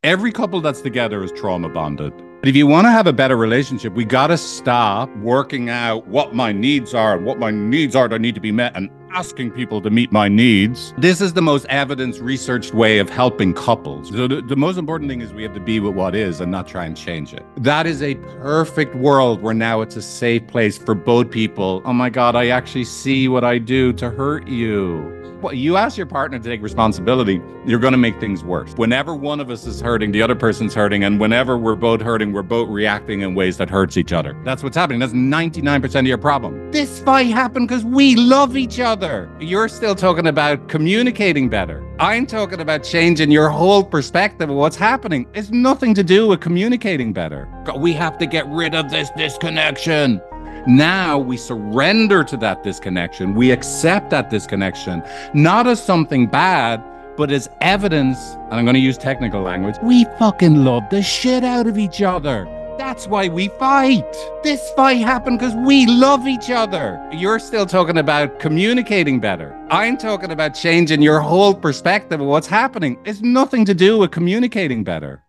Every couple that's together is trauma bonded. If you want to have a better relationship, we got to stop working out what my needs are and what my needs are that need to be met and asking people to meet my needs. This is the most evidence-researched way of helping couples. So the most important thing is we have to be with what is and not try and change it. That is a perfect world where now it's a safe place for both people. Oh my God, I actually see what I do to hurt you. Well, you ask your partner to take responsibility, you're going to make things worse. Whenever one of us is hurting, the other person's hurting. And whenever we're both hurting, we're both reacting in ways that hurts each other. That's what's happening. That's 99% of your problem. This fight happened because we love each other. You're still talking about communicating better. I'm talking about changing your whole perspective of what's happening. It's nothing to do with communicating better. We have to get rid of this disconnection. Now we surrender to that disconnection. We accept that disconnection, not as something bad, but as evidence, and I'm going to use technical language, we fucking love the shit out of each other. That's why we fight. This fight happened because we love each other. You're still talking about communicating better. I'm talking about changing your whole perspective of what's happening. It's nothing to do with communicating better.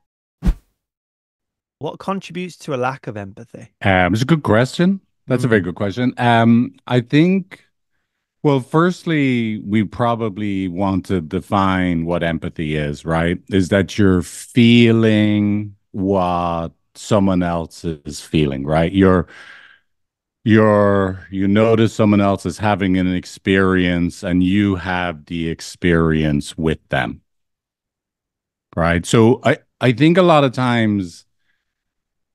What contributes to a lack of empathy? It's a good question. That's a very good question. I think, well, firstly, we probably want to define what empathy is, right? Is that you're feeling what someone else is feeling, right? You notice someone else is having an experience and you have the experience with them, right? So I think a lot of times,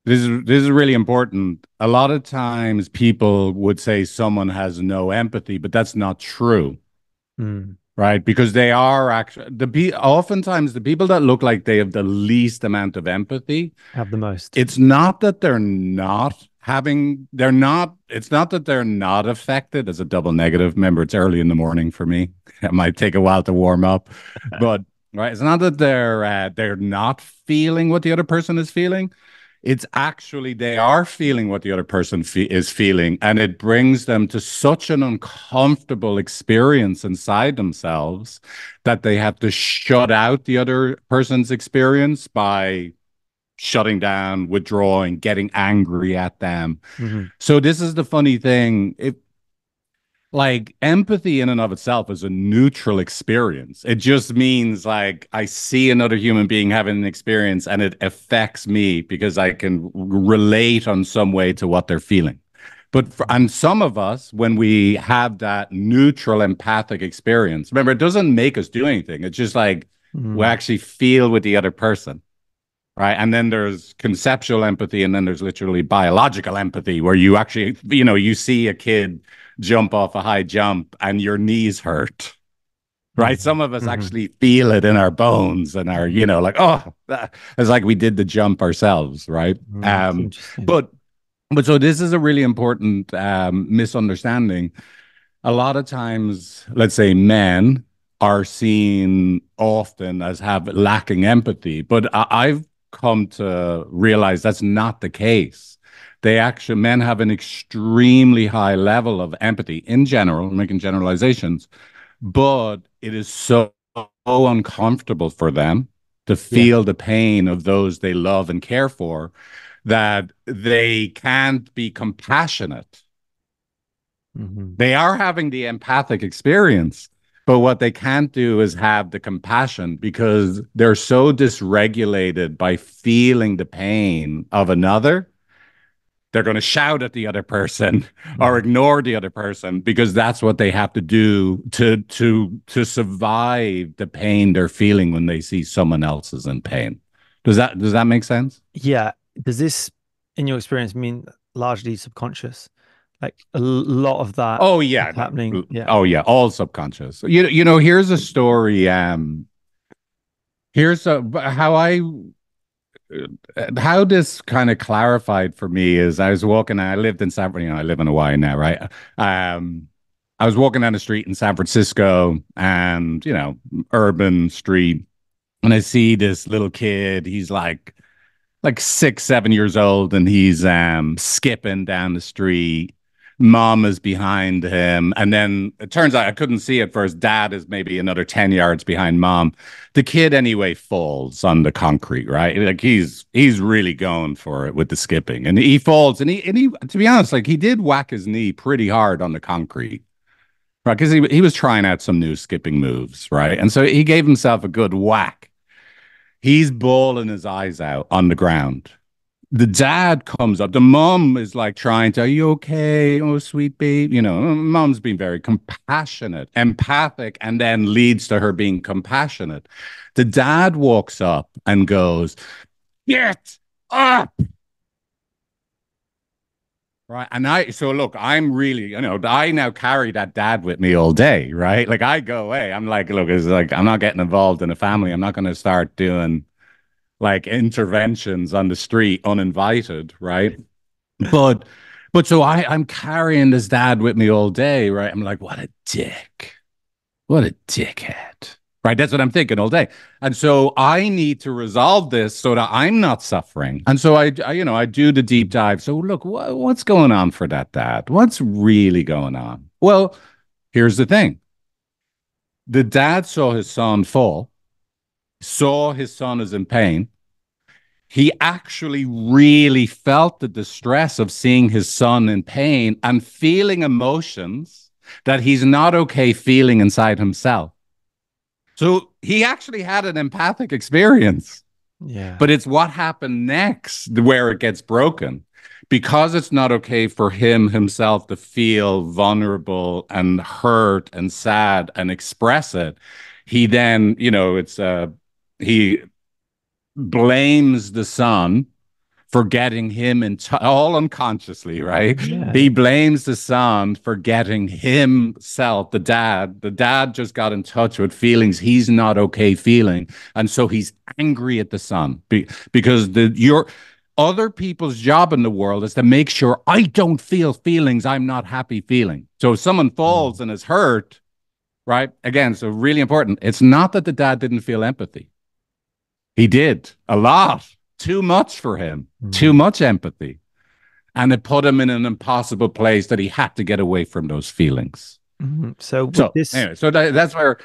this is really important. A lot of times people would say someone has no empathy, but that's not true, right? Because they are actually oftentimes the people that look like they have the least amount of empathy have the most. It's not that they're not it's not that they're not affected as a double negative. Remember, it's early in the morning for me. It might take a while to warm up, but right, it's not that they're not feeling what the other person is feeling. It's actually they are feeling what the other person is feeling, and it brings them to such an uncomfortable experience inside themselves that they have to shut out the other person's experience by shutting down, withdrawing, getting angry at them. So this is the funny thing. Like empathy in and of itself is a neutral experience. It just means like I see another human being having an experience and it affects me because I can relate on some way to what they're feeling. And some of us, when we have that neutral empathic experience, remember, it doesn't make us do anything. It's just like we actually feel with the other person. Right. And then there's conceptual empathy, and then there's literally biological empathy where you actually, you see a kid jump off a high jump and your knees hurt. Right. Some of us actually feel it in our bones and are, like, oh, it's like we did the jump ourselves. Right. But so this is a really important misunderstanding. A lot of times, let's say men are seen often as lacking empathy, but I've come to realize that's not the case. Men have an extremely high level of empathy in general, making generalizations, but it is so uncomfortable for them to feel the pain of those they love and care for that they can't be compassionate. They are having the empathic experience, but what they can't do is have the compassion because they're so dysregulated by feeling the pain of another. They're going to shout at the other person or ignore the other person because that's what they have to do to survive the pain they're feeling when they see someone else is in pain. Does that make sense? Yeah. Does this, in your experience, mean largely subconscious? Like a lot of that. Oh yeah, happening. Yeah. Oh yeah, all subconscious. Here's a story. Here's how this kind of clarified for me is I was walking. I lived in I live in Hawaii now, right? I was walking down the street in San Francisco, and urban street, and I see this little kid. He's like 6, 7 years old, and he's skipping down the street. Mom is behind him. And then it turns out I couldn't see it first. Dad is maybe another 10 yards behind mom. The kid anyway falls on the concrete, right? Like he's really going for it with the skipping. And he falls and he to be honest, like he did whack his knee pretty hard on the concrete. Right. Because he was trying out some new skipping moves, right? And so he gave himself a good whack. He's bawling his eyes out on the ground. The dad comes up. The mom is like trying to, are you okay? Oh, sweet babe. You know, mom's being very compassionate, empathic, and then leads to her being compassionate. The dad walks up and goes, get up. Right. And so look, I'm really, I now carry that dad with me all day. Right. Like I go away. I'm like, look, it's like, I'm not getting involved in a family. I'm Mm. not going to start doing like interventions on the street uninvited. Right. But so I'm carrying this dad with me all day, right? I'm like, what a dick. What a dickhead. Right? That's what I'm thinking all day. And so I need to resolve this so that I'm not suffering. And so I do the deep dive. So look, what's going on for that dad? What's really going on? Well, here's the thing. The dad saw his son fall, saw his son is in pain, he actually really felt the distress of seeing his son in pain and feeling emotions that he's not okay feeling inside himself. So he actually had an empathic experience, Yeah. but it's what happened next where it gets broken. Because it's not okay for him himself to feel vulnerable and hurt and sad and express it. He then, he blames the son for getting him all unconsciously, right? Yeah. He blames the son for getting himself, the dad. The dad just got in touch with feelings he's not okay feeling. And so he's angry at the son because your other people's job in the world is to make sure I don't feel feelings I'm not happy feeling. So if someone falls Mm. and is hurt, right? Again, so really important. It's not that the dad didn't feel empathy. He did a lot, too much for him, too Mm. much empathy. And it put him in an impossible place that he had to get away from those feelings. So So, anyway, so that's where,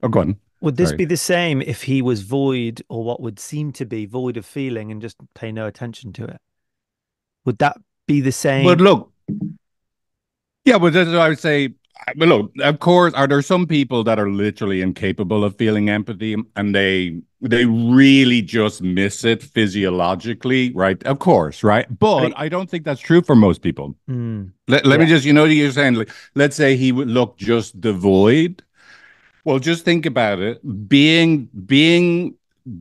oh, go on. would this Sorry. be the same if he was void or what would seem to be void of feeling and just pay no attention to it? Would that be the But same? look, yeah, but that's what I would say. But look, of course, are there some people that are literally incapable of feeling empathy and they really just miss it physiologically, right? Of course, right? But But it, I don't think that's true for most people. Let me yeah, just, you're saying, like, let's say he would look just devoid. Well, just think about it. Being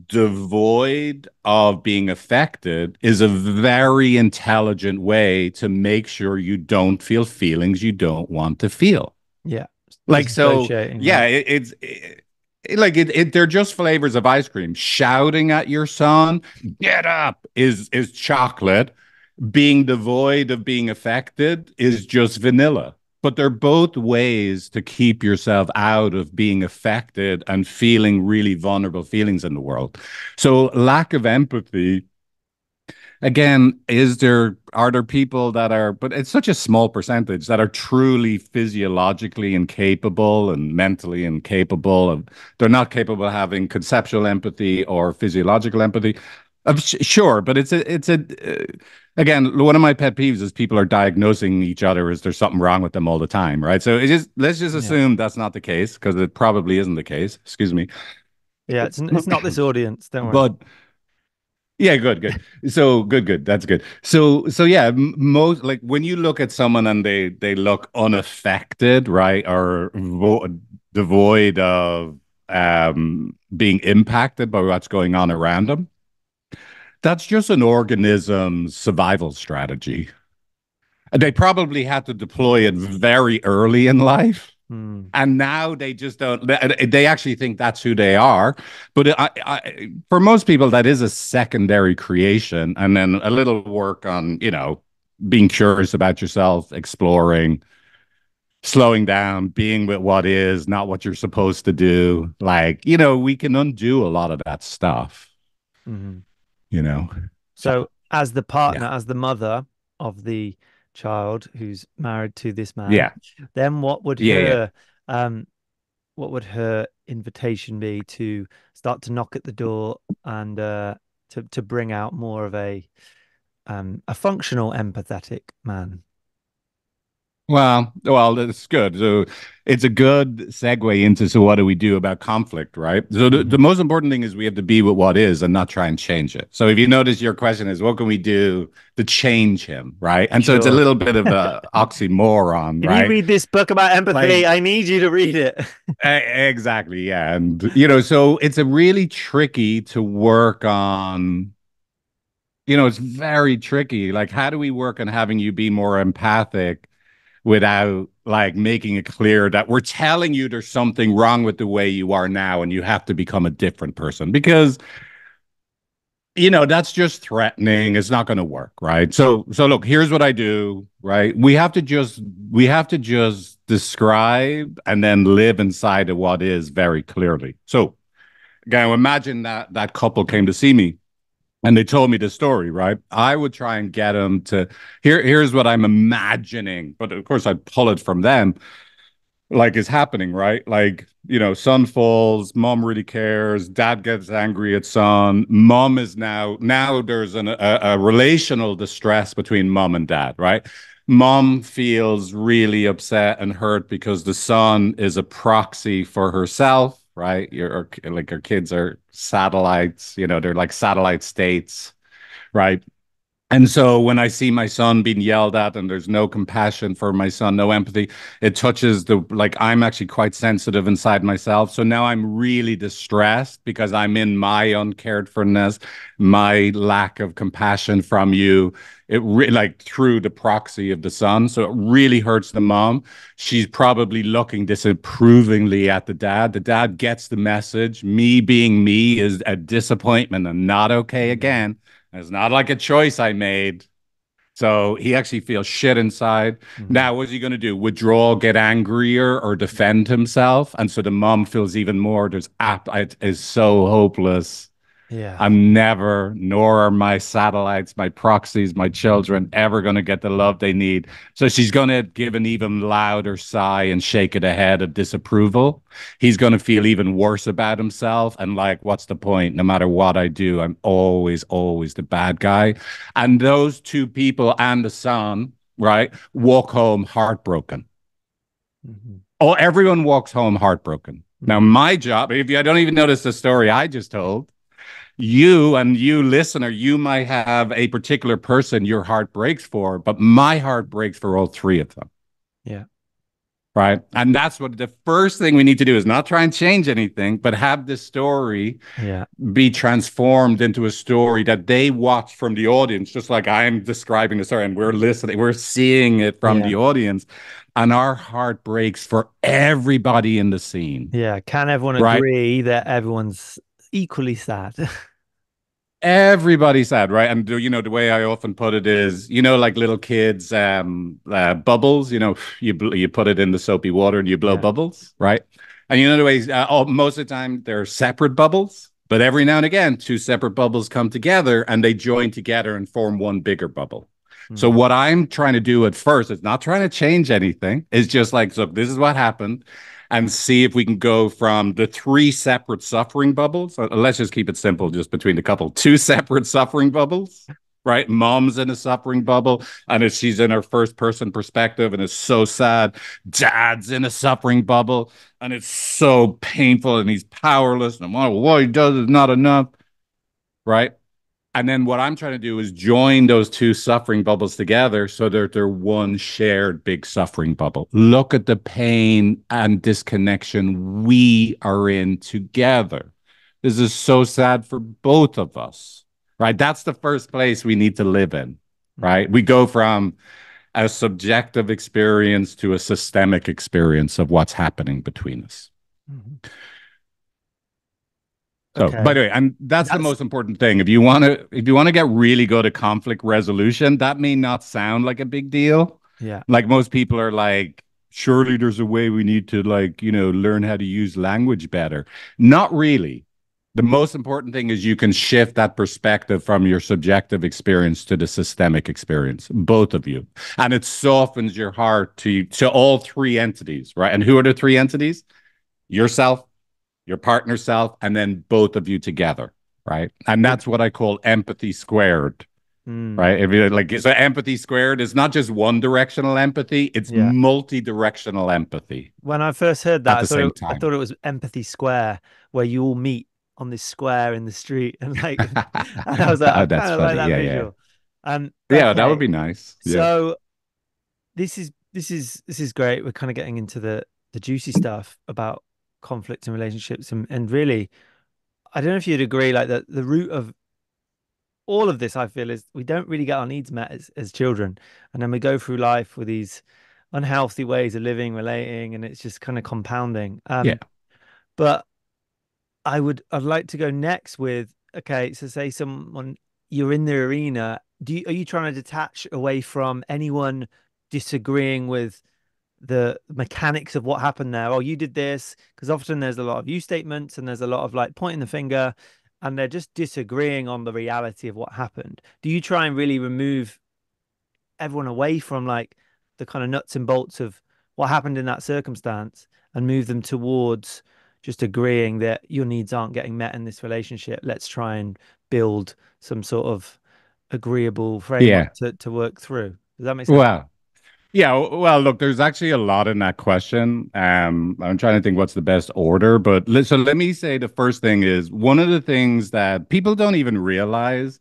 devoid of being affected is a very intelligent way to make sure you don't feel feelings you don't want to feel. yeah, Like so, disassociating, yeah, right? they're just flavors of ice cream. Shouting at your son, "Get up!" is chocolate. Being devoid of being affected is just vanilla. But they're both ways to keep yourself out of being affected and feeling really vulnerable feelings in the world. So lack of empathy, again, are there people that are, but it's such a small percentage that are truly physiologically incapable and mentally incapable of, they're not capable of having conceptual empathy or physiological empathy. Sure, but again, one of my pet peeves is people are diagnosing each other as there's something wrong with them all the time, right? So let's just Yeah, assume that's not the case because it probably isn't the case. Excuse me. yeah. It's not this audience. Don't worry. But yeah, good, good. So good. That's good. So yeah, most like when you look at someone and they look unaffected, right, or devoid of being impacted by what's going on around them, that's just an organism's survival strategy. They probably had to deploy it very early in life. Mm, And now they just don't, they actually think that's who they are. But for most people, that is a secondary creation. And then a little work on, being curious about yourself, exploring, slowing down, being with what is, not what you're supposed to do. Like, we can undo a lot of that stuff, you know? So, So, as the yeah. partner, as the mother of the child who's married to this man, Yeah. then Yeah. Yeah. um what would her invitation be to start to knock at the door and to bring out more of a functional empathetic man? Well, that's good. So it's a good segue into so what do we do about conflict, right? So the Hmm. most important thing is we have to be with what is and not try and change it. So if you notice, your question is, what can we do to change him, right? And so it's a Sure. little bit of a oxymoron, Can you right? read this book about Like empathy? I need you to read it. exactly, yeah. And so it's a really tricky to work on. It's very tricky. Like, how do we work on having you be more empathic without like making it clear that we're telling you there's something wrong with the way you are now and you have to become a different person? Because that's just threatening. It's not going to work, right? So look, here's what I do, right? We have to just describe and then live inside of what is very clearly. So again, imagine that couple came to see me and they told me the story, right? I would try and get them to here's what I'm imagining, but of course I'd pull it from them, like is happening, right? Like, son falls, mom really cares, dad gets angry at son, mom is now there's a relational distress between mom and dad, right? Mom feels really upset and hurt because the son is a proxy for herself, right? Like her kids are satellites, they're like satellite states, right? And so when I see my son being yelled at and there's no compassion for my son, no empathy, it touches like I'm actually quite sensitive inside myself. So now I'm really distressed because I'm in my uncared forness, my lack of compassion from you. Like through the proxy of the son. So it really hurts the mom. She's probably looking disapprovingly at the dad. The dad gets the message. Me being me is a disappointment and not okay Mm, again. It's not like a choice I made. So he actually feels shit inside. mm, Now, what's he going to do? Withdraw, get angrier, or defend himself? And so the mom feels even more. It is so hopeless. yeah. I'm never, nor are my satellites, my proxies, my children ever going to get the love they need. So she's going to give an even louder sigh and shake it ahead of disapproval. He's going to feel even worse about himself. And like, what's the point? No matter what I do, I'm always, always the bad guy. And those two people and the son, right, walk home heartbroken. Mhm. Oh, everyone walks home heartbroken. Now, Mm, my job, if you I don't even notice the story I just told, you listener, you might have a particular person your heart breaks for, but my heart breaks for all three of them. yeah. Right. And that's what the first thing we need to do is not try and change anything, but have this story Yeah. be transformed into a story that they watch from the audience, just like I'm describing the story and we're listening, we're seeing it from Yeah. the audience. And our heart breaks for everybody in the scene. Yeah. Can everyone Right. agree that everyone's equally sad? Everybody's sad, right? And the way I often put it is, like little kids, bubbles. You put it in the soapy water and you blow Yeah. bubbles, right? And the way, most of the time they're separate bubbles, but every now and again, two separate bubbles come together and they join together and form one bigger bubble. So Mm, what I'm trying to do at first is not trying to change anything. It's just like, so this is what happened and see if we can go from the three separate suffering bubbles. Let's just keep it simple, just between the couple. Two separate suffering bubbles, right? Mom's in a suffering bubble, and she's in her first person perspective, and it's so sad. Dad's in a suffering bubble, and it's so painful, and he's powerless, and what he does is not enough, right? And then what I'm trying to do is join those two suffering bubbles together so that they're one shared big suffering bubble. Look at the pain and disconnection we are in together. This is so sad for both of us, right? That's the first place we need to live in, right? mhm, We go from a subjective experience to a systemic experience of what's happening between us. mhm. So, by Okay. the way, and that's the That's most important thing. If you want to get really good at conflict resolution, that may not sound like a big deal. yeah. Like most people are like, surely there's a way we need to like, learn how to use language better. Not really. The most important thing is you can shift that perspective from your subjective experience to the systemic experience, both of you. And it softens your heart to all three entities, right? And who are the three entities? Yourself, your partner self, and then both of you together, right? And Would, that's what I call empathy squared, mm, right? If you like, so empathy squared is not just one directional empathy; it's yeah. multi-directional empathy When I first heard that, at the same I time. thought it was Empathy Square, where you all meet on this square in the street, and like, and I was like, I Oh, kind that's of like funny. that Yeah, yeah, visual. yeah. That would Okay, be nice. Yeah, so this is great. We're kind of getting into the juicy stuff about conflict and relationships, and really, I don't know if you'd agree, like the root of all of this, I feel, is we don't really get our needs met as children, and then we go through life with these unhealthy ways of living, relating, and it's just kind of compounding. yeah, But I'd like to go next with, okay, so say someone, you're in the arena, are you trying to detach away from anyone disagreeing with the mechanics of what happened there? Oh, you did this, because often there's a lot of you statements and there's a lot of like pointing the finger, and they're just disagreeing on the reality of what happened. Do you try and really remove everyone away from like the kind of nuts and bolts of what happened in that circumstance and move them towards just agreeing that your needs aren't getting met in this relationship? Let's try and build some sort of agreeable yeah. framework to work through. Does that make sense? Well, yeah. Well, look, there's actually a lot in that question. I'm trying to think what's the best order, but so let me say the first thing is one of the things that people don't even realize.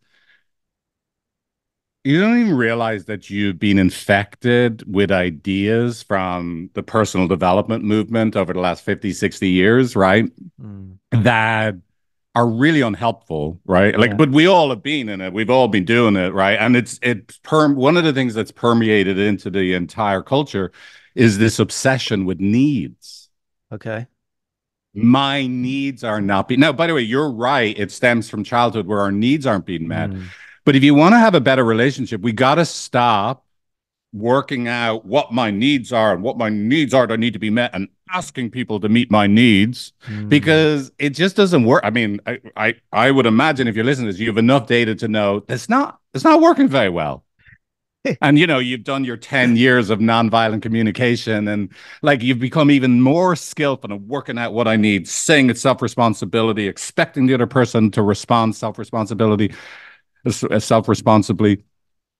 You don't even realize that you've been infected with ideas from the personal development movement over the last 50, 60 years, right? Mm, That are really unhelpful, right? Like, yeah. but we all have been in it. We've all been doing it, right? And one of the things that's permeated into the entire culture is this obsession with needs. Okay. My needs are not being. Now, by the way, you're right. It stems from childhood where our needs aren't being met. Mm, But if you want to have a better relationship, we got to stop working out what my needs are and what my needs are that need to be met and asking people to meet my needs mm, because it just doesn't work. I mean, I would imagine if you're listening to this, you have enough data to know it's not working very well. And you've done your 10 years of nonviolent communication and like you've become even more skillful in working out what I need, saying it's self-responsibility, expecting the other person to respond self-responsibly.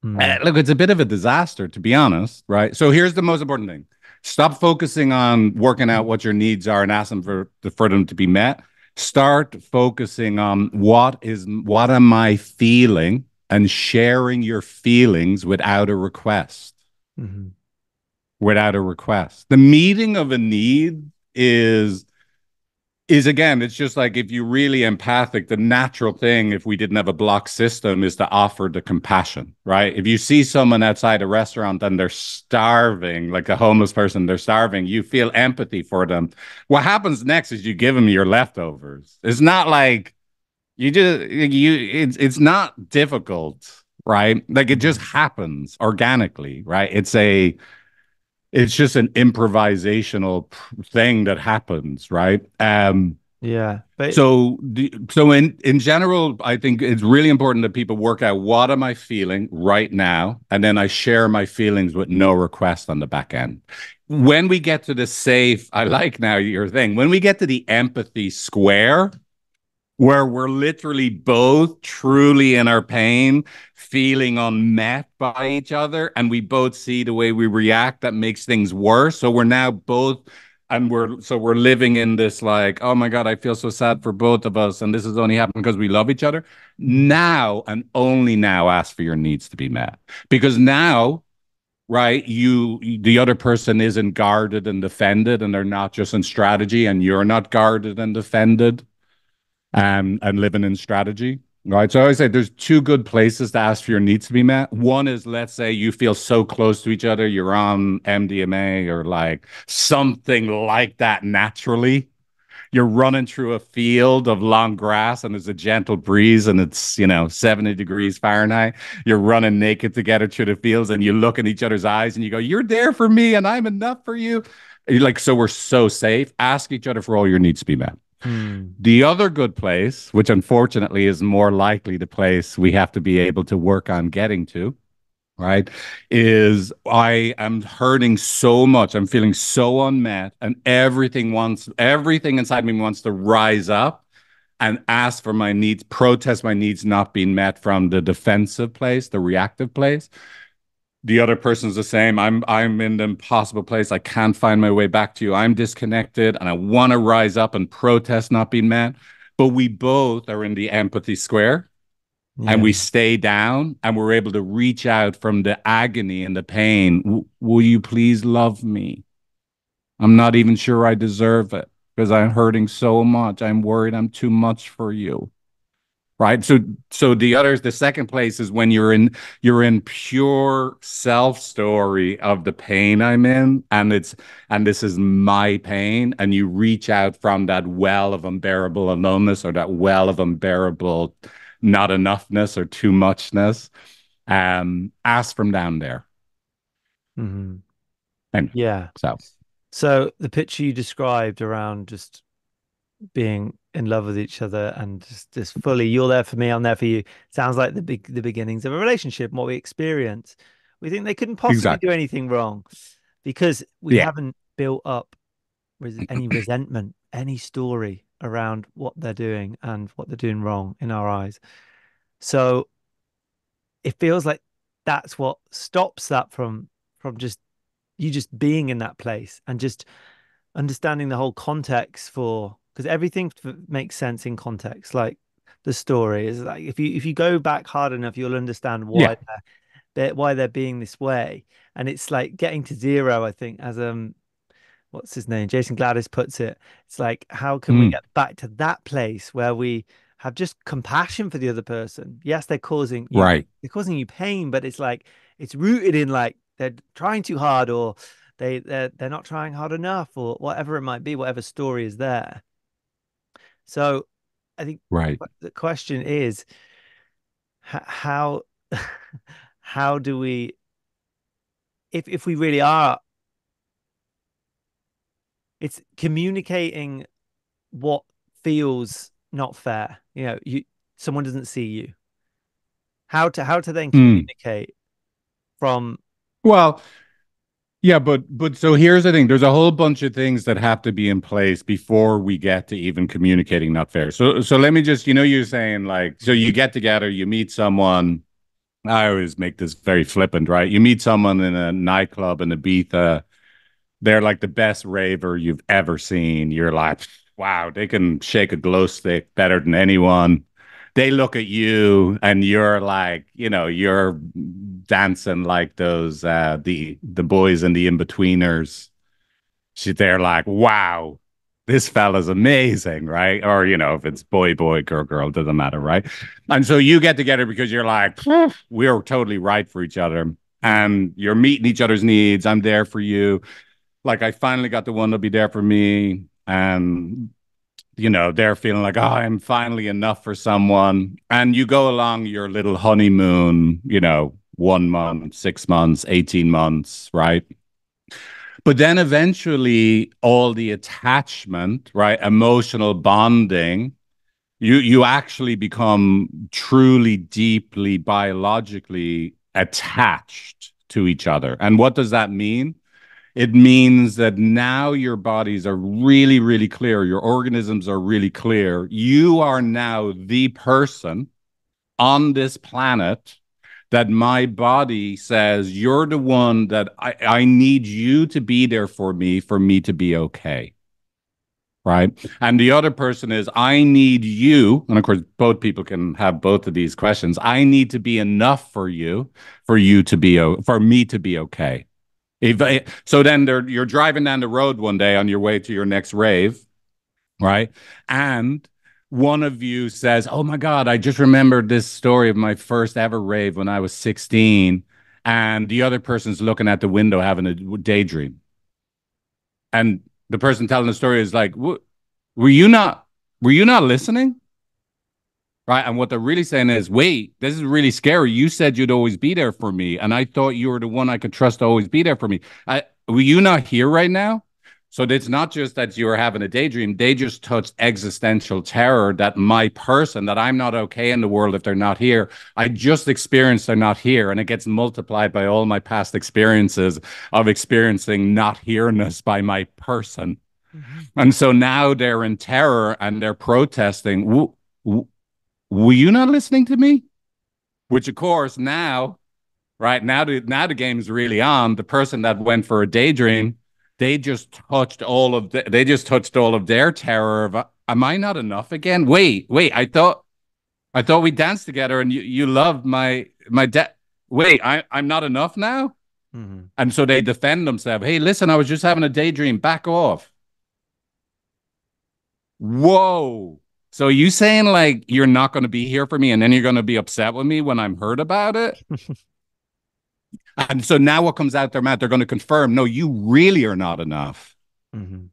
mm, Look, it's a bit of a disaster, to be honest, right? So here's the most important thing. Stop focusing on working out what your needs are and ask them for them to be met. Start focusing on what am I feeling and sharing your feelings without a request. mhm, Without a request. The meeting of a need is again, it's just like if you're really empathic, the natural thing, if we didn't have a block system, is to offer the compassion, right? If you see someone outside a restaurant and they're starving, like a homeless person, they're starving, you feel empathy for them. What happens next is you give them your leftovers. It's not like it's not difficult, right? Like it just mhm. happens organically, right? It's just an improvisational thing that happens, right? Yeah. But So in general, I think it's really important that people work out what am I feeling right now, and then I share my feelings with no request on the back end. When we get to the safe, I like now your thing. When we get to the empathy square, where we're literally both truly in our pain, feeling unmet by each other, and we both see the way we react that makes things worse. So we're now both, and we're living in this like, oh my God, I feel so sad for both of us, and this has only happened because we love each other. Now and only now, ask for your needs to be met, because now. Right, the other person isn't guarded and defended, and they're not just in strategy, and you're not guarded and defended and living in strategy. Right. So I always say there's two good places to ask for your needs to be met. One is, let's say you feel so close to each other, you're on MDMA or like something like that naturally. You're running through a field of long grass and there's a gentle breeze and it's, 70 degrees Fahrenheit. You're running naked together through the fields and you look in each other's eyes and you go, you're there for me and I'm enough for you. You're like, so we're so safe. Ask each other for all your needs to be met. Mm. The other good place, which unfortunately is more likely the place we have to be able to work on getting to, right, is I am hurting so much. I'm feeling so unmet, and everything inside me wants to rise up and ask for my needs, protest my needs not being met from the defensive place, the reactive place. The other person's the same. I'm in the impossible place. I can't find my way back to you. I'm disconnected and I want to rise up and protest not being met. But we both are in the empathy square and Yeah. we stay down and we're able to reach out from the agony and the pain. Will you please love me? I'm not even sure I deserve it because I'm hurting so much. I'm worried I'm too much for you. Right. So the second place is when you're in pure self story of the pain I'm in, and this is my pain, and you reach out from that well of unbearable aloneness or that well of unbearable not enoughness or too muchness. Ask from down there. Hmm. And Yeah. so So the picture you described around just being in love with each other and just fully, you're there for me, I'm there for you. Sounds like the beginnings of a relationship and what we experience. We think they couldn't possibly do exactly. anything wrong because we Yeah. haven't built up any resentment, any story around what they're doing and what they're doing wrong in our eyes. So it feels like that's what stops that from just you just being in that place and just understanding the whole context for because everything makes sense in context. Like the story is like if you go back hard enough, you'll understand Yeah. why they're being this way. And it's like getting to zero, I think, as what's his name? Jason Gladys puts it. It's like, how can we Mm, get back to that place where we have just compassion for the other person? Yes, right. they're causing you pain, but it's like it's rooted in like they're trying too hard or they're not trying hard enough or whatever it might be, whatever story is there. So I think Right. the question is how how do we if we really are it's communicating what feels not fair. Someone doesn't see you. How to then Mm. communicate from Well, yeah, but so here's the thing. There's a whole bunch of things that have to be in place before we get to even communicating not fair. So let me just, you're saying like, so you get together, you meet someone. I always make this very flippant, right? You meet someone in a nightclub in Ibiza. They're like the best raver you've ever seen. You're like, wow, they can shake a glow stick better than anyone. They look at you and you're like, you're dancing like those the boys and the in-betweeners. They're like, wow, this fella's amazing, right? Or, if it's boy, boy, girl, girl, doesn't matter, right? And so you get together because you're like, we're totally right for each other. Mm, And you're meeting each other's needs. I'm there for you. Like I finally got the one to be there for me. And they're feeling like, oh, I'm finally enough for someone. And you go along your little honeymoon, 1 month, 6 months, 18 months, right? But then eventually all the attachment, right? Emotional bonding, you actually become truly, deeply, biologically attached to each other. And what does that mean? It means that now your bodies are really, really clear. Your organisms are really clear. You are now the person on this planet that my body says you're the one that I need you to be there for me to be okay. Right. And the other person is, I need you. And of course, both people can have both of these questions. I need to be enough for you to be, for me to be okay. So then you're driving down the road one day on your way to your next rave, right? And one of you says, oh my God, I just remembered this story of my first ever rave when I was 16. And the other person's looking at the window having a daydream. And the person telling the story is like, were you not, were you not listening? Right. And what they're really saying is, wait, this is really scary. You said you'd always be there for me. And I thought you were the one I could trust to always be there for me. Were you not here right now? So it's not just that you're having a daydream. They just touched existential terror that my person, that I'm not okay in the world if they're not here. I just experienced they're not here. And it gets multiplied by all my past experiences of experiencing not here-ness by my person. Mhm. And so now they're in terror and they're protesting. Were you not listening to me? Which, of course, now, right now the game's really on. The person that went for a daydream, they just touched all of their terror of, am I not enough again? Wait, I thought we danced together and you loved my dad. Wait, I'm not enough now? Mhm. And so they defend themselves. Hey, listen, I was just having a daydream. Back off. Whoa. So you saying like you're not going to be here for me and then you're going to be upset with me when I'm hurt about it? And so now what comes out their mouth, they're going to confirm, no, you really are not enough. Mhm.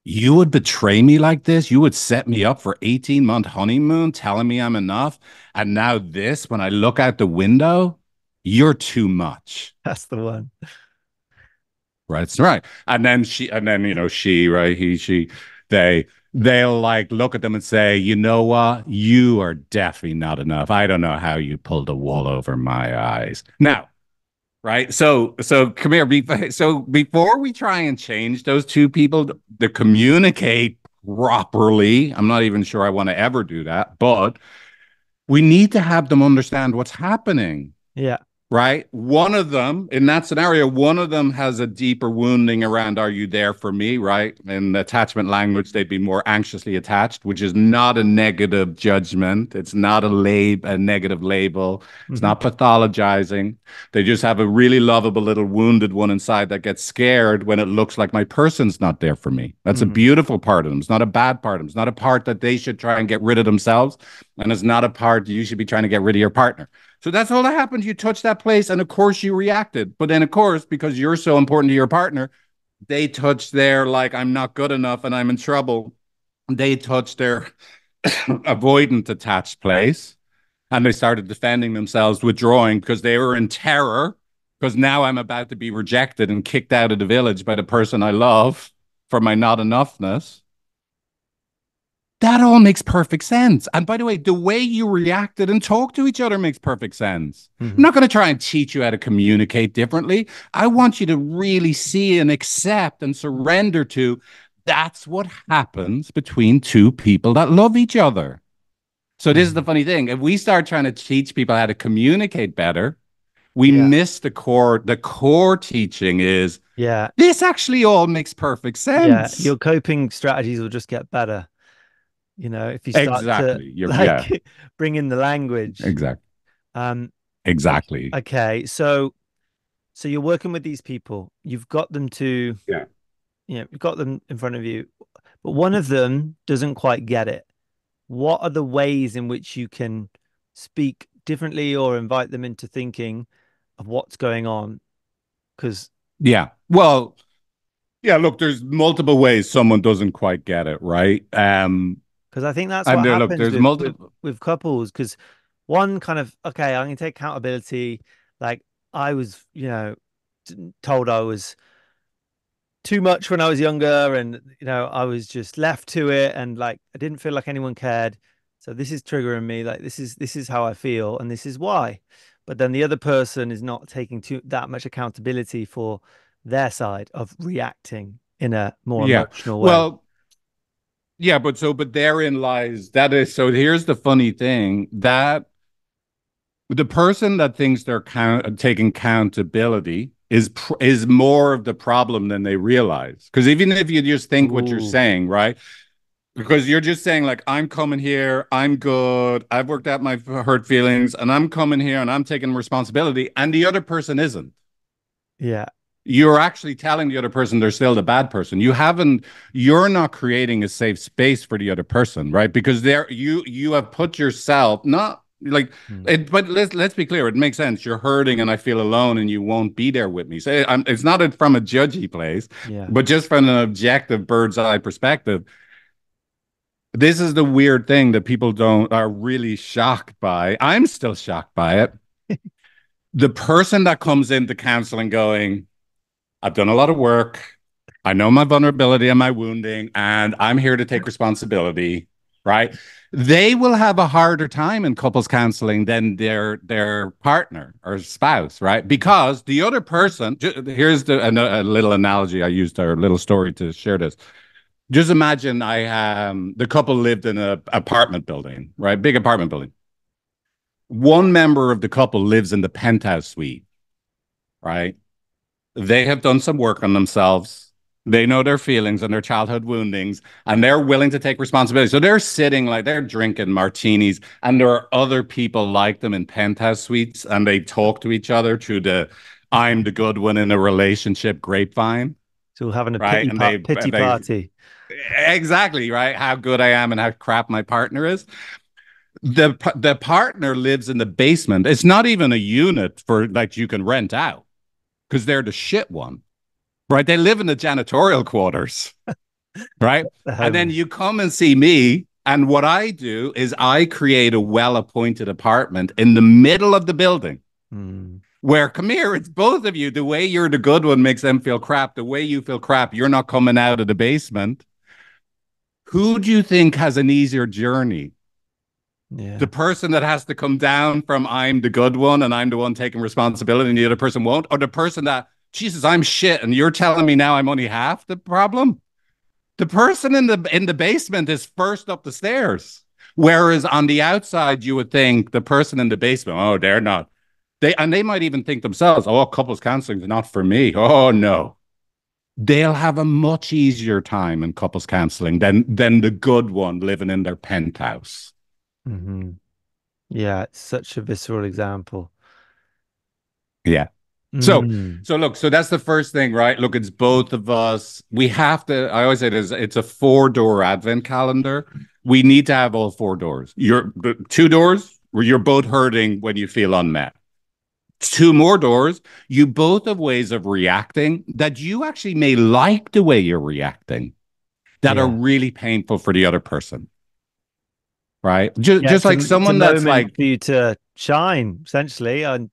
You would betray me like this? You would set me up for 18-month honeymoon telling me I'm enough. And now this, when I look out the window, you're too much. That's the one. Right. It's right. And then, right, they, they'll like look at them and say, you know what? You are definitely not enough. I don't know how you pulled a wool over my eyes. Now, right. So come here. So before we try and change those two people to communicate properly, I'm not even sure I want to ever do that, but we need to have them understand what's happening, Yeah. right? One of them, in that scenario, one of them has a deeper wounding around, are you there for me, right? In attachment language, they'd be more anxiously attached, which is not a negative judgment. It's not a negative label. It's Mhm. not pathologizing. They just have a really lovable little wounded one inside that gets scared when it looks like my person's not there for me. That's a Mhm. beautiful part of them. It's not a bad part of them. It's not a part that they should try and get rid of themselves. And it's not a part you should be trying to get rid of your partner. So that's all that happened. You touched that place, and of course you reacted. But then, of course, because you're so important to your partner, they touched their like I'm not good enough and I'm in trouble. They touched their avoidant attached place, and they started defending themselves, withdrawing because they were in terror. Because now I'm about to be rejected and kicked out of the village by the person I love for my not enoughness. That all makes perfect sense. And by the way, the way you reacted and talk to each other makes perfect sense. I'm Mhm. not going to try and teach you how to communicate differently. I want you to really see and accept and surrender to that's what happens between two people that love each other. So this is the Mhm. funny thing. If we start trying to teach people how to communicate better, we Yeah. miss the core. The core teaching is Yeah. this actually all makes perfect Yeah. sense. Your coping strategies will just get better, if you start to Exactly. Yeah, like bring in the language. exactly. Um, okay, Exactly. okay. So you're working with these people. You've got them to, Yeah. you've got them in front of you, but one of them doesn't quite get it. What are the ways in which you can speak differently or invite them into thinking of what's going on? Because Yeah. Well, yeah, look, there's multiple ways someone doesn't quite get it, right? I think that's And what there, look, happens there's with multiple. with couples. Because one kind of okay, I'm gonna take accountability. Like I was, told I was too much when I was younger, and I was just left to it, and like I didn't feel like anyone cared. So this is triggering me. Like this is how I feel, and this is why. But then the other person is not taking too that much accountability for their side of reacting in a more Yeah. emotional way. Well, yeah, but therein lies that is so here's the funny thing that the person that thinks they're taking accountability is more of the problem than they realize. Because even if you just think what you're Ooh, saying, right? Because you're just saying like I'm coming here, I'm good, I've worked out my hurt feelings, and I'm coming here and I'm taking responsibility, and the other person isn't. yeah. You're actually telling the other person they're still the bad person. You're not creating a safe space for the other person, right? Because you have put yourself not like Hmm. it, but let's be clear, it makes sense. You're hurting and I feel alone and you won't be there with me. So it's not from a judgy place, Yeah. but just from an objective bird's eye perspective. This is the weird thing that people don't are really shocked by. I'm still shocked by it. The person that comes into counseling going, I've done a lot of work. I know my vulnerability and my wounding, and I'm here to take responsibility, right? They will have a harder time in couples counseling than their partner or spouse, right? Because the other person, here's a little analogy I used, or a little story to share this. Just imagine the couple lived in an apartment building, right? Big apartment building. One member of the couple lives in the penthouse suite, right? They have done some work on themselves. They know their feelings and their childhood woundings, and they're willing to take responsibility. So they're sitting like they're drinking martinis, and there are other people like them in penthouse suites, and they talk to each other through the "I'm the good one in a relationship" grapevine, So having a right? And pity they party. exactly right how good I am and how crap my partner is. The partner lives in the basement. It's not even a unit for like you can rent out because they're the shit one, right? They live in the janitorial quarters, right? The And then home. you come and see me. And what I do is I create a well appointed apartment in the middle of the building Mm, where, come here, it's both of you. The way you're the good one makes them feel crap. The way you feel crap, you're not coming out of the basement. Who do you think has an easier journey? The yeah. person that has to come down from I'm the good one and I'm the one taking responsibility and the other person won't? Or the person that, Jesus, I'm shit and you're telling me now I'm only half the problem? The person in the basement is first up the stairs. Whereas on the outside, you would think the person in the basement, oh, they're not. They might even think themselves, oh, couples counseling is not for me. Oh no. They'll have a much easier time in couples counseling than the good one living in their penthouse. Hmm. Yeah, it's such a visceral example. Yeah. So, Mm, so look, so that's the first thing, right? Look, it's both of us. We have to, I always say this, it's a four-door advent calendar. We need to have all four doors. You're the two doors where you're both hurting when you feel unmet. Two more doors, you both have ways of reacting that you actually may like the way you're reacting that are yeah. really painful for the other person, right? Just, Yeah, just like it's a someone that's moment like, for you to shine, essentially, and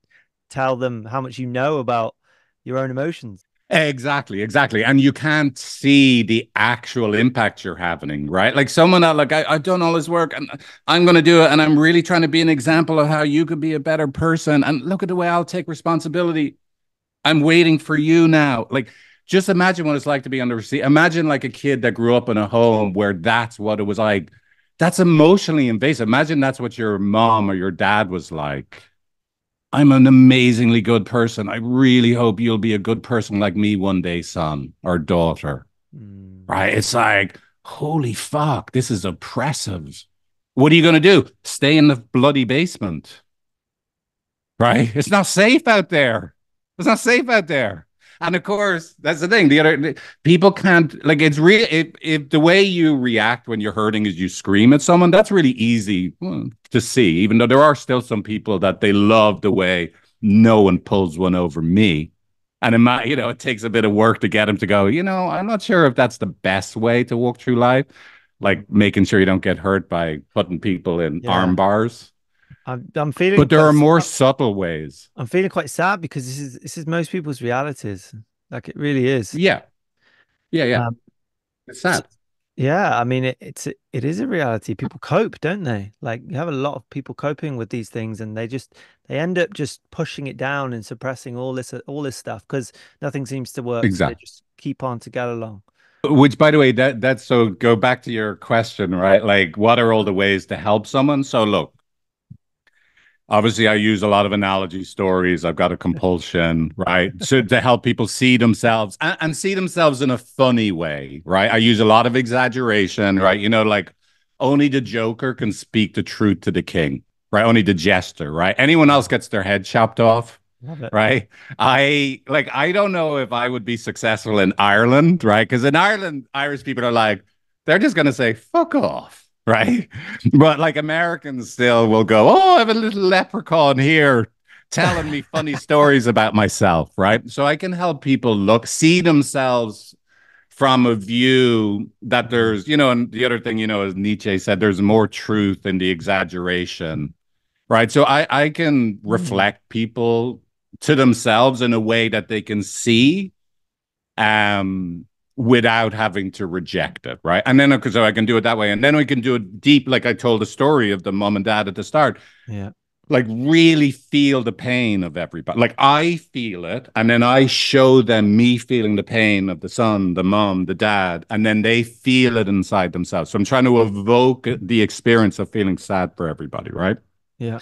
tell them how much you know about your own emotions. exactly, exactly. And you can't see the actual impact you're having, right? Like someone that, like, I've done all this work and I'm going to do it. And I'm really trying to be an example of how you could be a better person. And look at the way I'll take responsibility. I'm waiting for you now. Like, just imagine what it's like to be on the receipt. Imagine like a kid that grew up in a home where that's what it was like. That's emotionally invasive. Imagine that's what your mom or your dad was like. I'm an amazingly good person. I really hope you'll be a good person like me one day, son or daughter. Mm, Right? It's like, holy fuck, this is oppressive. What are you going to do? Stay in the bloody basement, right? It's not safe out there. It's not safe out there. And of course, that's the thing. The other people can't like it's real. If the way you react when you're hurting is you scream at someone, that's really easy to see. Even though there are still some people that they love the way no one pulls one over me, and it takes a bit of work to get them to go. I'm not sure if that's the best way to walk through life, mm. like making sure you don't get hurt by putting people in Yeah, arm bars. I'm feeling But there quite are more sad. subtle ways. I'm feeling quite sad because this is most people's realities. Like it really is. Yeah. Yeah, yeah. Um, It's s sad. yeah, I mean it is a reality. People cope, don't they? Like you have a lot of people coping with these things, and they end up just pushing it down and suppressing all this stuff because nothing seems to work. So they Exactly. just keep on to get along. Which, by the way, that's so go back to your question, right? Like, what are all the ways to help someone? So, look, obviously, I use a lot of analogy stories. I've got a compulsion, right? To help people see themselves and see themselves in a funny way, right? I use a lot of exaggeration, right? Like only the Joker can speak the truth to the king, right? Only the jester, right? Anyone else Yeah, gets their head chopped off. love it. Right. I don't know if I would be successful in Ireland, right? Because in Ireland, Irish people are like, they're just gonna say, fuck off, right? But like Americans still will go, oh, I have a little leprechaun here telling me funny stories about myself, right? So I can help people see themselves from a view that Mm. and the other thing, as Nietzsche said, there's more truth in the exaggeration. Right. So I can Mm. reflect people to themselves in a way that they can see. without having to reject it, right? And then because so I can do it that way, and then we can do it deep, like I told the story of the mom and dad at the start, Yeah. like really feel the pain of everybody. Like I feel it, and then I show them me feeling the pain of the son, the mom, the dad, and then they feel it inside themselves. So I'm trying to evoke the experience of feeling sad for everybody, right? Yeah.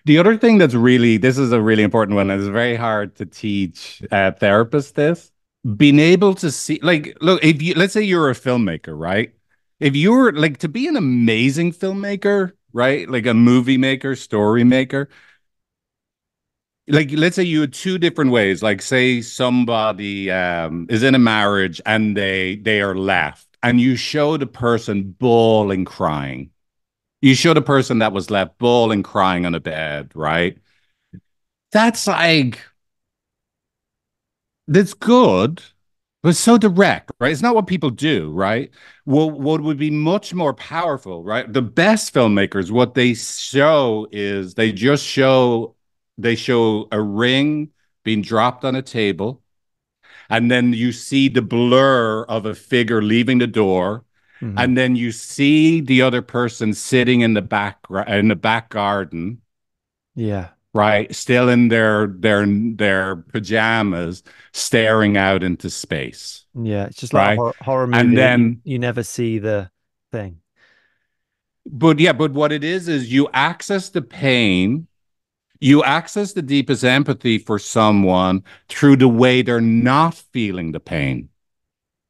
The other thing that's really, this is a really important one, and it's very hard to teach therapists this, being able to see, like, look, if you, let's say you're a filmmaker, right? If you're like to be an amazing filmmaker, right? Like a movie maker, story maker, like let's say you had two different ways. Like say somebody is in a marriage and they are left, and you show the person bawling, crying. You show the person that was left bawling, crying on a bed, right? That's like that's good, but it's so direct, right? It's not what people do, right? What would be much more powerful, right? The best filmmakers, what they show is they show a ring being dropped on a table, and then you see the blur of a figure leaving the door, Hmm. and then you see the other person sitting in the back garden, Yeah. right? Still in their pajamas, staring out into space, Yeah. It's just like a right? horror And movie. then, You never see the thing. but yeah, but what it is you access the pain, you access the deepest empathy for someone through the way they're not feeling the pain.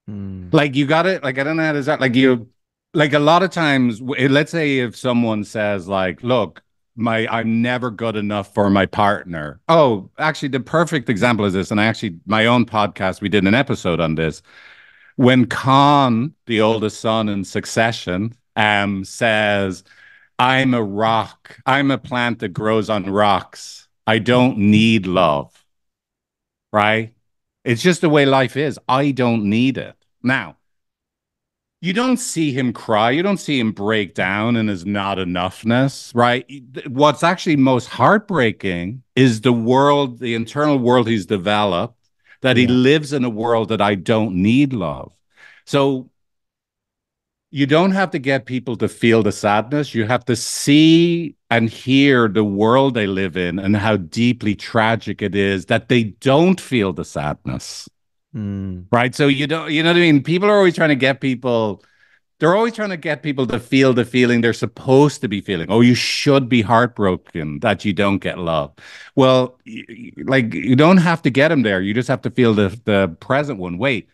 Mm. Like you got it. Like I don't know how to start. Like you, like a lot of times, let's say if someone says like, "Look, my I'm never good enough for my partner." Oh, actually, the perfect example is this, and I actually my own podcast we did an episode on this. When Khan, the oldest son in Succession, says, "I'm a rock. I'm a plant that grows on rocks. I don't need love." Right? It's just the way life is. I don't need it now. You don't see him cry. You don't see him break down in his not enoughness, right? What's actually most heartbreaking is the world, the internal world he's developed, that he Yeah. lives in a world that I don't need love. So you don't have to get people to feel the sadness. You have to see and hear the world they live in and how deeply tragic it is that they don't feel the sadness, Mm. right? So you don't, you know what I mean? People are always trying to get people they're always trying to get people to feel the feeling they're supposed to be feeling. Oh, you should be heartbroken that you don't get love. Well, like you don't have to get them there. You just have to feel the present one. Wait,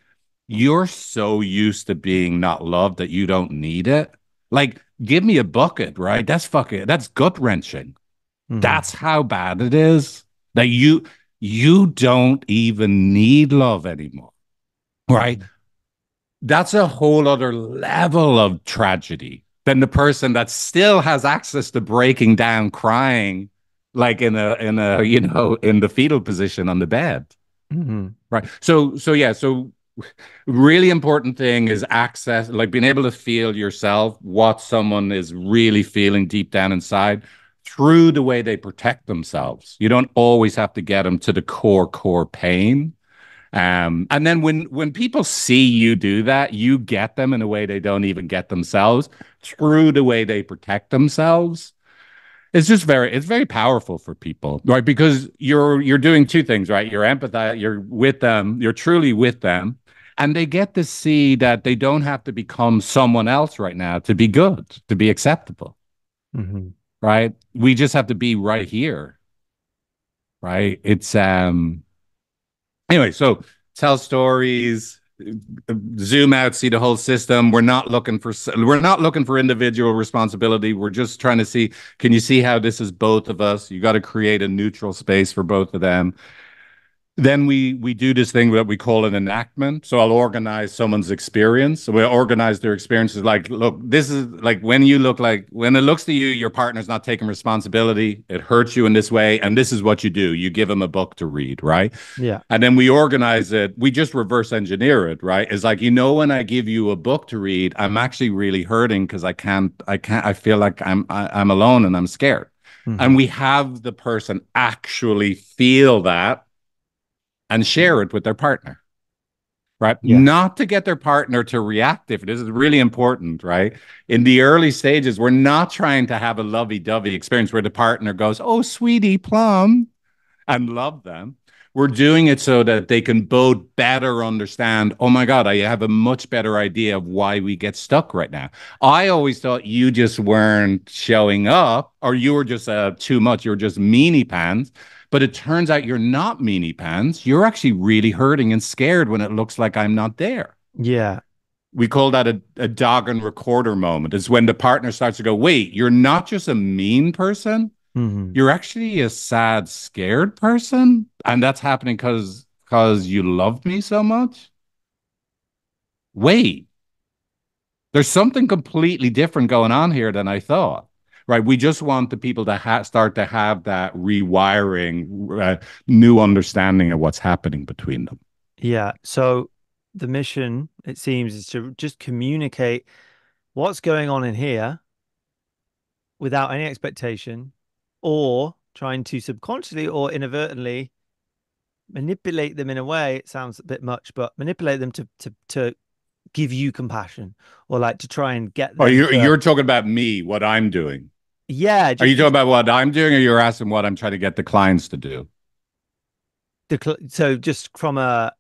you're so used to being not loved that you don't need it. Like, give me a bucket, right? That's fucking that's gut wrenching. Hmm. That's how bad it is that you don't even need love anymore, right? Hmm. That's a whole other level of tragedy than the person that still has access to breaking down crying like in a in the fetal position on the bed, Hmm. right? So yeah, so really important thing is access, like being able to feel yourself what someone is really feeling deep down inside through the way they protect themselves. You don't always have to get them to the core pain. And then when people see you do that, you get them in a way they don't even get themselves through the way they protect themselves. It's very powerful for people, right? Because you're doing two things, right? You're empathetic, you're with them, you're truly with them, and they get to see that they don't have to become someone else right now to be good, to be acceptable, Hmm. right? We just have to be right here, right? It's anyway, so tell stories, zoom out, see the whole system. We're not looking for individual responsibility. We're just trying to see, can you see how this is both of us? You got to create a neutral space for both of them. Then we do this thing that we call an enactment. So I'll organize someone's experience. So we organize their experiences like, look, this is like when it looks to you, your partner's not taking responsibility. It hurts you in this way. And this is what you do. You give them a book to read, right? Yeah. And then we organize it. We just reverse engineer it, right? It's like, when I give you a book to read, I'm actually really hurting because I feel like I'm alone and I'm scared. And Hmm. we have the person actually feel that and share it with their partner, right? Yeah. Not to get their partner to react different. This is really important, right? In the early stages, we're not trying to have a lovey-dovey experience where the partner goes, "Oh, sweetie, plum," and love them. We're doing it so that they can both better understand, oh my God, I have a much better idea of why we get stuck right now. I always thought you just weren't showing up or you were just too much. You're just meanie pants. But it turns out you're not meanie pants. You're actually really hurting and scared when it looks like I'm not there. Yeah. We call that a dog and recorder moment. It's when the partner starts to go, wait, you're not just a mean person, Hmm. you're actually a sad, scared person, and that's happening because you loved me so much. Wait, there's something completely different going on here than I thought. Right? We just want the people to start to have that rewiring, new understanding of what's happening between them. Yeah. So the mission, it seems, is to just communicate what's going on in here without any expectation, or trying to subconsciously or inadvertently manipulate them in a way. It sounds a bit much, but manipulate them to give you compassion, or like to try and get Or them to, you're talking about me, what I'm doing. yeah, Are you talking just about what I'm doing, or you're asking what I'm trying to get the clients to do? so just from a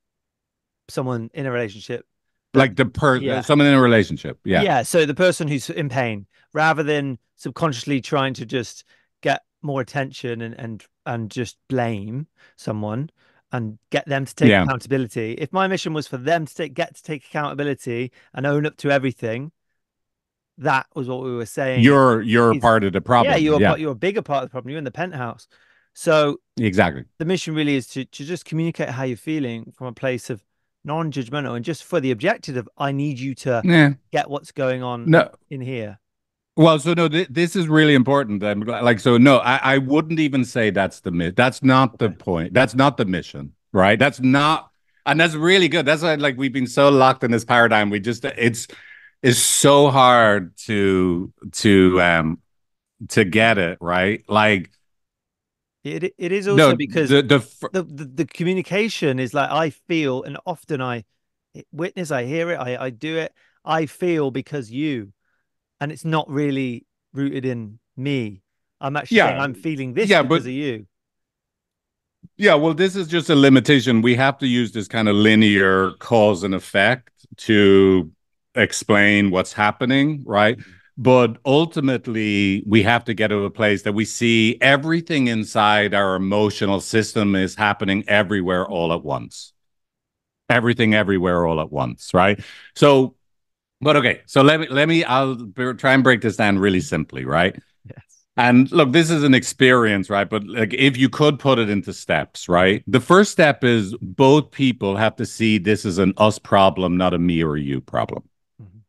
someone in a relationship that, Like yeah. someone in a relationship. Yeah. Yeah, so the person who's in pain, rather than subconsciously trying to just get more attention and just blame someone and get them to take Yeah. accountability. If my mission was for them to get to take accountability and own up to everything, that was what we were saying. You're Is part of the yeah, problem. Yeah. you're a bigger part of the problem. You're in the penthouse. So Exactly. the mission really is to just communicate how you're feeling from a place of non-judgmental and just for the objective of I need you to Yeah. get what's going on No. in here. Well, so no, this is really important. Like, so no, I wouldn't even say that's that's not the Okay. point. That's not the mission, right? That's not, and that's really good. That's why, like, we've been so locked in this paradigm. It's so hard to get it right. Like, It is also no, because the communication is like I feel, and often I witness, I hear it, I do it, I feel because you, and it's not really rooted in me. I'm actually saying yeah, I'm feeling this yeah, because but of you. yeah, well, this is just a limitation. We have to use this kind of linear cause and effect to explain what's happening, right? But ultimately, we have to get to a place that we see everything inside our emotional system is happening everywhere all at once. Everything everywhere all at once, right? So, but okay, so I'll try and break this down really simply, right? Yes. And look, this is an experience, right? But like, if you could put it into steps, right? The first step is both people have to see this as an us problem, not a me or you problem, Mhm.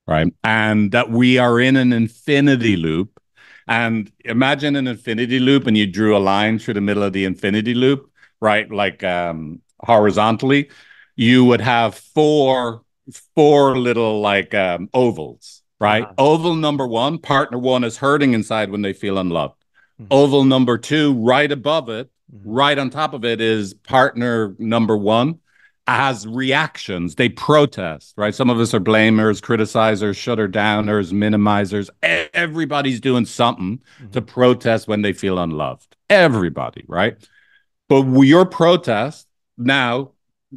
right? And that we are in an infinity loop. And imagine an infinity loop, and you drew a line through the middle of the infinity loop, right? Like horizontally, you would have four little like ovals, right? Uh-huh. Oval number one, partner one is hurting inside when they feel unloved. Mhm. Oval number two, right above it, Mhm. right on top of it is partner number one as reactions. They protest, right? Some of us are blamers, criticizers, shutter downers, minimizers. Everybody's doing something to Mhm. protest when they feel unloved. Everybody, right? But your protest now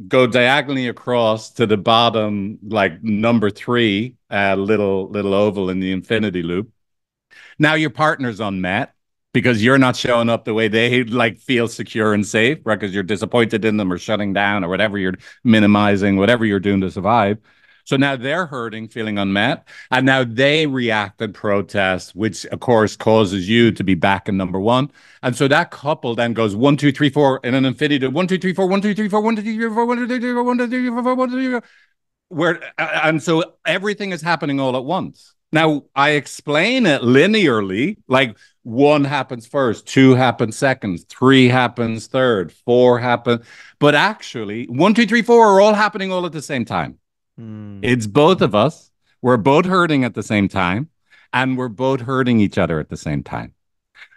go diagonally across to the bottom, like number three, little oval in the infinity loop. Now your partner's unmet because you're not showing up the way they like feel secure and safe, right? Because you're disappointed in them or shutting down or whatever you're minimizing, whatever you're doing to survive. So now they're hurting, feeling unmet, and now they react and protest, which of course causes you to be back in number one. And so that couple then goes one, two, three, four in an infinity. One, two, three, four, one, two, three, four, one, two, three, four, one, two, three, four, one, two, three, four, one, two, three, four, where and so everything is happening all at once. Now I explain it linearly, like one happens first, two happens second, three happens third, four happens, but actually one, two, three, four are all happening all at the same time. Mm. It's both of us. We're both hurting at the same time, and we're both hurting each other at the same time.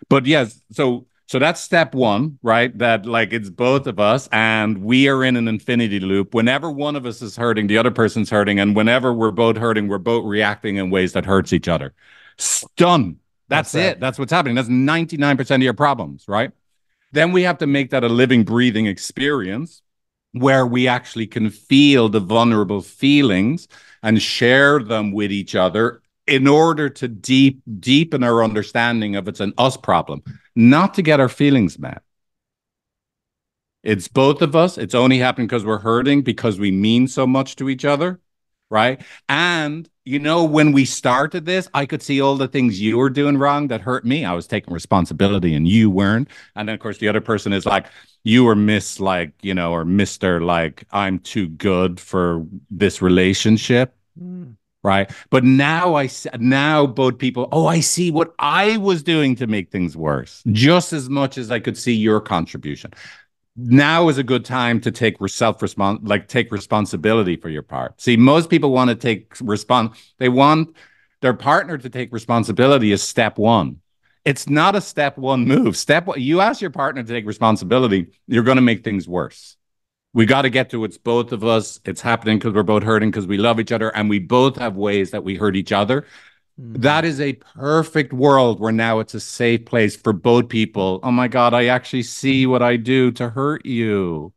But yes, so So that's step one, right? That like it's both of us and we are in an infinity loop. Whenever one of us is hurting, the other person's hurting. And whenever we're both hurting, we're both reacting in ways that hurts each other. Stun. That's it. Perfect. That's what's happening. That's 99% of your problems, right? Then we have to make that a living, breathing experience where we actually can feel the vulnerable feelings and share them with each other in order to deepen our understanding of it's an us problem, not to get our feelings met. It's both of us. It's only happening because we're hurting, because we mean so much to each other, right? And you know, when we started this, I could see all the things you were doing wrong that hurt me. I was taking responsibility and you weren't. And then, of course, the other person is like, you were Miss, like, you know, or Mr. Like, I'm too good for this relationship. Mm. Right. But now both people, oh, I see what I was doing to make things worse, just as much as I could see your contribution. Now is a good time to take responsibility for your part. See, most people want to they want their partner to take responsibility as step one. It's not a step one move. Step one, you ask your partner to take responsibility, you're going to make things worse. We got to get to it's both of us. It's happening because we're both hurting because we love each other and we both have ways that we hurt each other. Mm. That is a perfect world where now it's a safe place for both people. Oh my God, I actually see what I do to hurt you.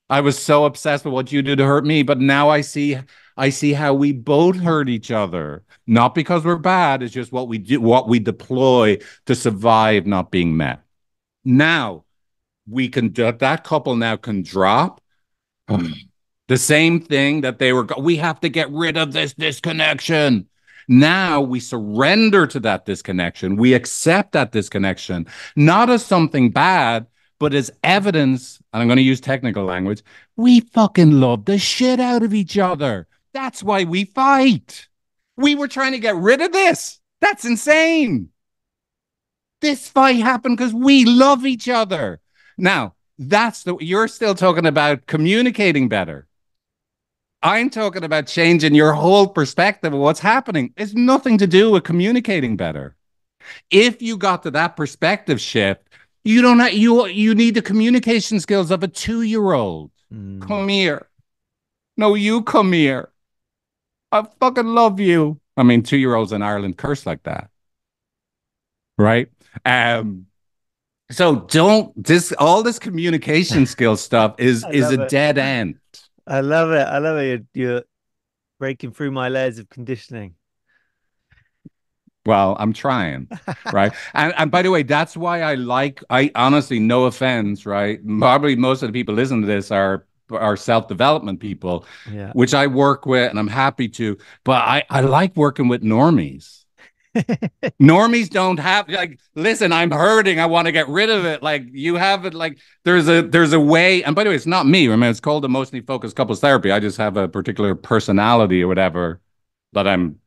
I was so obsessed with what you do to hurt me, but now I see how we both hurt each other. Not because we're bad, it's just what we do, what we deploy to survive not being met. Now that couple now can drop the same thing that we have to get rid of this disconnection. Now we surrender to that disconnection. We accept that disconnection, not as something bad, but as evidence. And I'm going to use technical language. We fucking love the shit out of each other. That's why we fight. We were trying to get rid of this. That's insane. This fight happened because we love each other. Now, you're still talking about communicating better. I'm talking about changing your whole perspective of what's happening. It's nothing to do with communicating better. If you got to that perspective shift, you don't have, you need the communication skills of a 2-year-old. Mm. Come here. No, you come here. I fucking love you. I mean, 2-year-olds in Ireland curse like that, right? Um, so don't this all this communication skill stuff is I is a love it. dead end. I love it. I love it. You're breaking through my layers of conditioning. Well, I'm trying, right? And by the way, that's why I honestly, no offense, right? Probably most of the people listening to this are self-development people, Yeah. which I work with and I'm happy to, but I like working with normies. Normies don't have like, listen, I'm hurting. I want to get rid of it. Like you have it like there's a way. And by the way, it's not me. Remember, it's called emotionally focused couples therapy. I just have a particular personality or whatever that I'm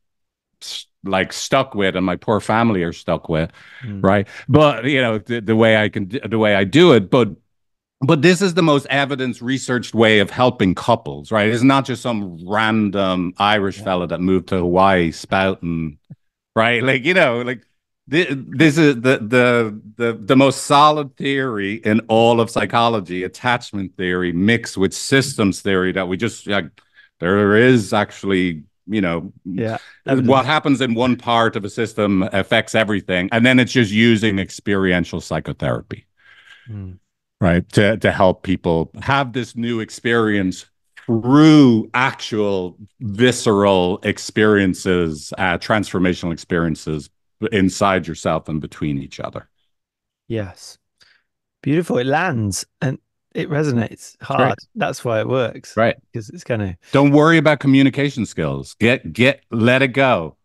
like stuck with and my poor family are stuck with, Mm. right? But you know the way I do it, but this is the most evidence researched way of helping couples, right? It's not just some random Irish Yeah. fella that moved to Hawaii spouting, right? Like you know, like this is the most solid theory in all of psychology, attachment theory mixed with systems theory that we just like there is actually, you know, Yeah. what Evidence. happens in one part of a system affects everything, and then it's just using experiential psychotherapy, Mm. right, to help people have this new experience through actual visceral experiences, transformational experiences inside yourself and between each other. Yes. Beautiful. It lands and it resonates It's great, hard. That's why it works right? because it's kind of, Don't worry about communication skills. Let it go.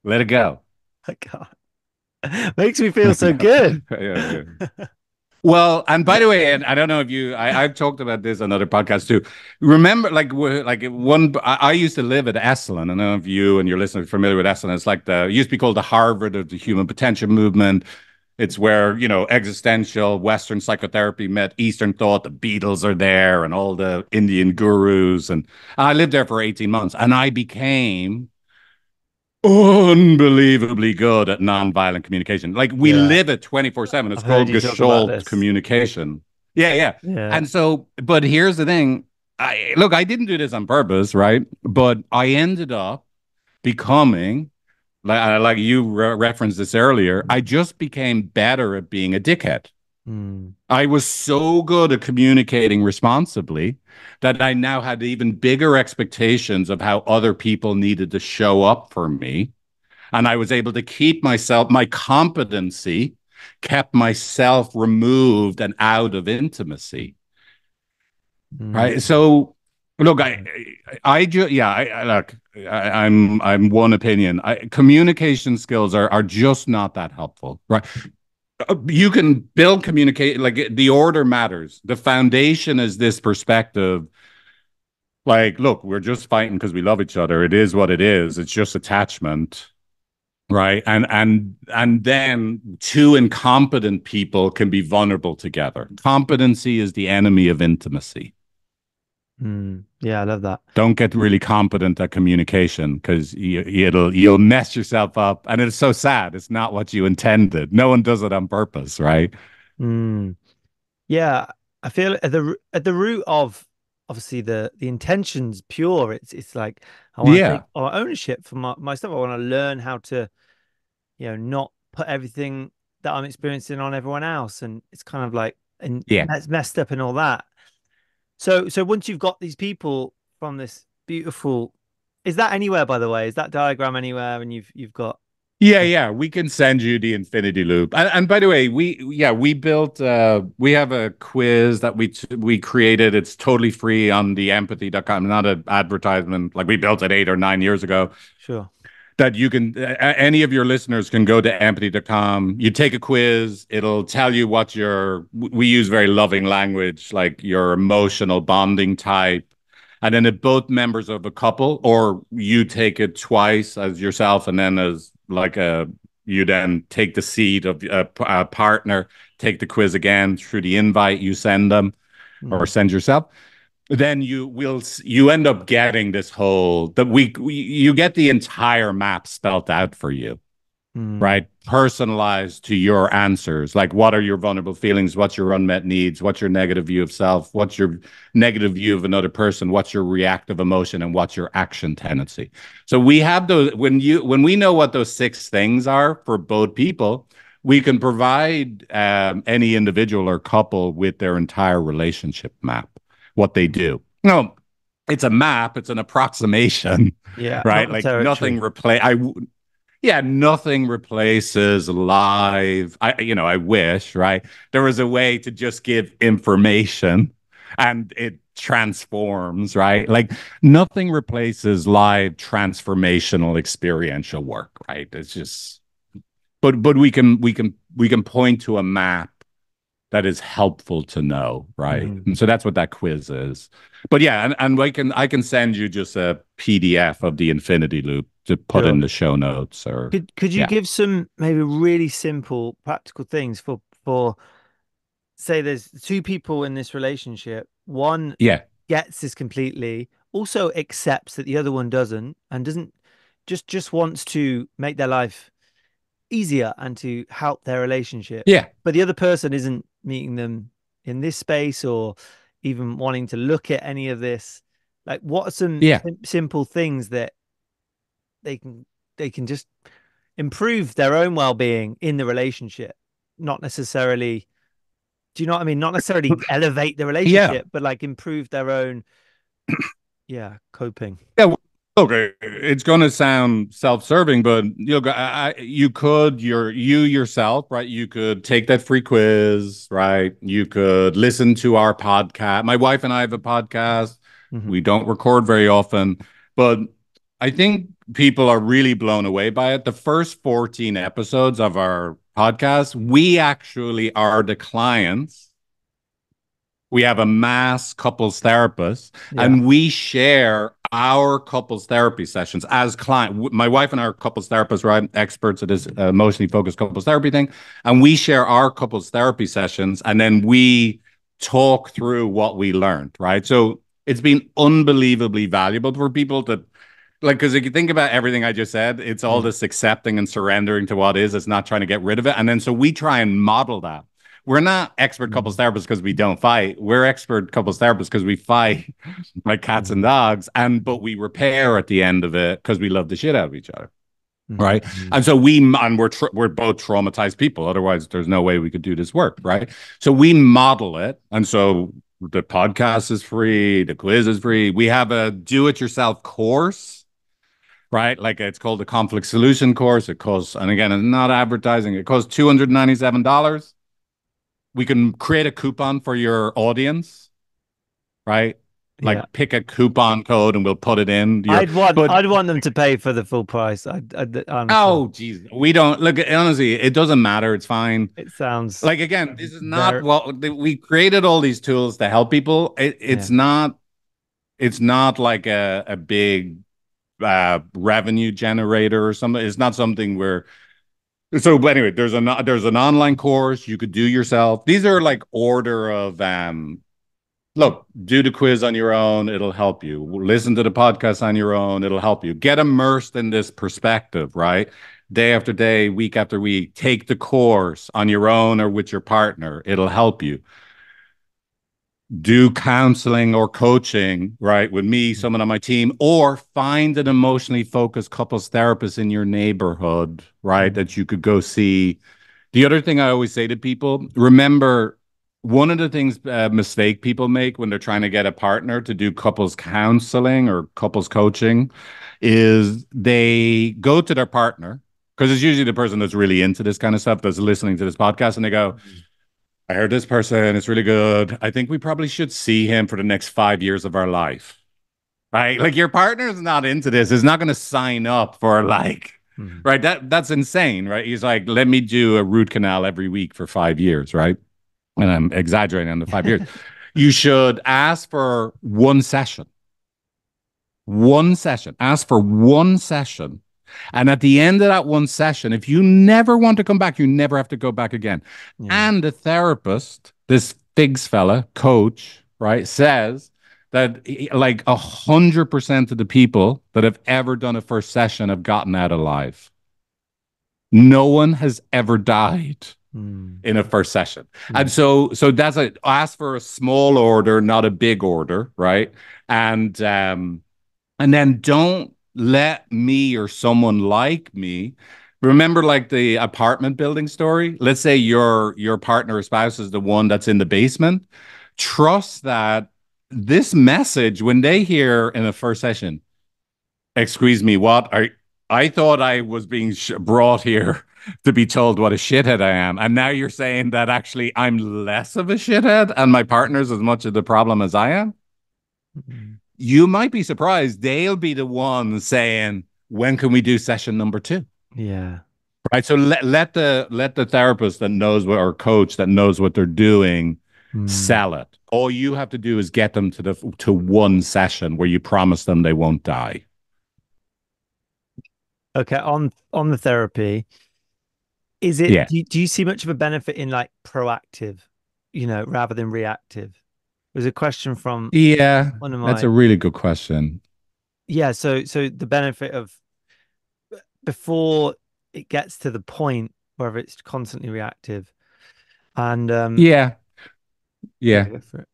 Let it go. I can't. Makes me feel so good. Yeah, yeah. Well, and by the way, and I don't know if I've talked about this on other podcasts too. Remember, I used to live at Esalen. I don't know if you and your listeners are familiar with Esalen. It's like it used to be called the Harvard of the human potential movement. It's where, you know, existential Western psychotherapy met Eastern thought. The Beatles are there and all the Indian gurus. And I lived there for 18 months and I became unbelievably good at nonviolent communication. Like we Yeah, live it 24/7. It's I've heard called you talk about Gestalt this. communication. Yeah, yeah. Yeah. And so, but here's the thing. I didn't do this on purpose, right? But I ended up becoming like you referenced this earlier. I just became better at being a dickhead. Mm, I was so good at communicating responsibly that I now had even bigger expectations of how other people needed to show up for me. And I was able to keep myself, my competency kept myself removed and out of intimacy. mm, Right. So, look, yeah. yeah, look, I'm one opinion. Communication skills are just not that helpful. Right. You can build communicate, like the order matters. The foundation is this perspective. Like, look, we're just fighting because we love each other. It is what it is. It's just attachment. Right. And then two incompetent people can be vulnerable together. Competency is the enemy of intimacy. Mm, yeah, I love that. Don't get really competent at communication because you'll mess yourself up, and it's so sad. It's not what you intended. No one does it on purpose, right? Mm. Yeah, I feel at the root of obviously the intention's pure. It's like I want to Yeah, take ownership for my stuff. I want to learn how to, not put everything that I'm experiencing on everyone else. And it's kind of like and yeah. messed up and all that. So once you've got these people from this beautiful, is that anywhere, by the way? Is that diagram anywhere? And you've got Yeah, yeah, we can send you the infinity loop. And by the way, we built we have a quiz that we created. It's totally free on the empathy.com, not an advertisement. Like we built it 8 or 9 years ago. sure. That you can any of your listeners can go to empathy.com. You take a quiz, it'll tell you what your we use very loving language, like your emotional bonding type. And then if both members of a couple, or you take it twice as yourself, and then as like a you then take the seat of a partner, take the quiz again through the invite you send them or Mm, send yourself, then you end up getting this whole that we you get the entire map spelt out for you, mm, right? Personalized to your answers. Like, what are your vulnerable feelings? What's your unmet needs? What's your negative view of self? What's your negative view of another person? What's your reactive emotion? And what's your action tendency? So we have those when we know what those 6 things are for both people, we can provide any individual or couple with their entire relationship map, what they do. No, it's a map, it's an approximation, yeah, not right? the Like nothing territory. replace. Yeah, nothing replaces live. I wish, right? There was a way to just give information and it transforms, right? Like nothing replaces live transformational experiential work, right? It's just but we can point to a map that is helpful to know, right? Mm, And so that's what that quiz is. But yeah, and I can send you just a PDF of the infinity loop to put in sure. the show notes or Could you yeah. give some maybe really simple practical things for say there's two people in this relationship. One Yeah. gets this completely, also accepts that the other one doesn't, and doesn't just wants to make their life easier and to help their relationship. Yeah. But the other person isn't meeting them in this space or even wanting to look at any of this. Like, what are some Yeah. simple things that they can they can just improve their own well-being in the relationship, not necessarily, do you know what I mean, not necessarily elevate the Yeah. relationship, but like improve their own, yeah, coping. Yeah, well, look, it's going to sound self-serving, but you could you yourself, right? You could take that free quiz, right? You could listen to our podcast. My wife and I have a podcast. Hmm. We don't record very often, but I think people are really blown away by it. The first 14 episodes of our podcast, we actually are the clients. We have a mass couples therapist, Yeah. and we share our couples therapy sessions as client. My wife and I are couples therapists, right? Experts at this emotionally focused couples therapy thing, and we share our couples therapy sessions, and then we talk through what we learned, right? So it's been unbelievably valuable for people that like, because if you think about everything I just said, it's all Yeah. this accepting and surrendering to what is. It's not trying to get rid of it. And then so we try and model that. We're not expert couples Mm, therapists because we don't fight. We're expert couples therapists because we fight like cats and mm, dogs, and but we repair at the end of it because we love the shit out of each other. mm, Right. mm, And so we're both traumatized people. Otherwise, there's no way we could do this work. Right. So we model it. And so the podcast is free, the quiz is free. We have a do it yourself course, right? Like it's called the conflict solution course. It costs, and again, it's not advertising, it costs $297. We can create a coupon for your audience, right? yeah. Like pick a coupon code and we'll put it in your, but I'd want them to pay for the full price. Honestly, oh, geez, we don't look. Honestly, it doesn't matter. It's fine. it sounds Like again, this is not very, what we created all these tools to help people. yeah. It's not like a big revenue generator or something. It's not something where. So anyway, there's an online course you could do yourself. These are like order of look, do the quiz on your own. It'll help you. Listen to the podcast on your own. It'll help you. Get immersed in this perspective, right? Day after day, week after week. Take the course on your own or with your partner. It'll help you. Do counseling or coaching, right, with me, Mm, someone on my team, or find an emotionally focused couples therapist in your neighborhood, right, mm, that you could go see. The other thing I always say to people, remember, one of the things mistake people make when they're trying to get a partner to do couples counseling or couples coaching is they go to their partner because it's usually the person that's really into this kind of stuff that's listening to this podcast and they go, mm, I heard this person, it's really good. I think we probably should see him for the next 5 years of our life. Right? Like your partner's not into this, is not going to sign up for like, mm. right? That's insane, right? He's like, let me do a root canal every week for 5 years, right? And I'm exaggerating on the 5 years. You should ask for one session, ask for one session. And at the end of that one session, if you never want to come back, you never have to go back again. Yeah. And the therapist, this Figs fella, coach, right, says that like 100% of the people that have ever done a first session have gotten out alive. No one has ever died Mm, in a first session. And mm, so that's a ask for a small order, not a big order, right? And and then don't let me or someone like me remember like the apartment building story. Let's say your partner or spouse is the one that's in the basement. Trust that this message, when they hear in the first session, excuse me, what? I thought I was being brought here to be told what a shithead I am. And now you're saying that actually I'm less of a shithead and my partner's as much of the problem as I am. mm. You might be surprised. They'll be the ones saying, when can we do session number two? Yeah. Right. So let the therapist that knows what or coach that knows what they're doing Mm. sell it. All you have to do is get them to one session where you promise them they won't die. Okay. On the therapy, is it? Yeah. Do you see much of a benefit in like proactive, rather than reactive? It was a question from Yeah, one of that's a my. really good question. Yeah. So the benefit of before it gets to the point where it's constantly reactive, and Yeah, yeah, yeah. go for it.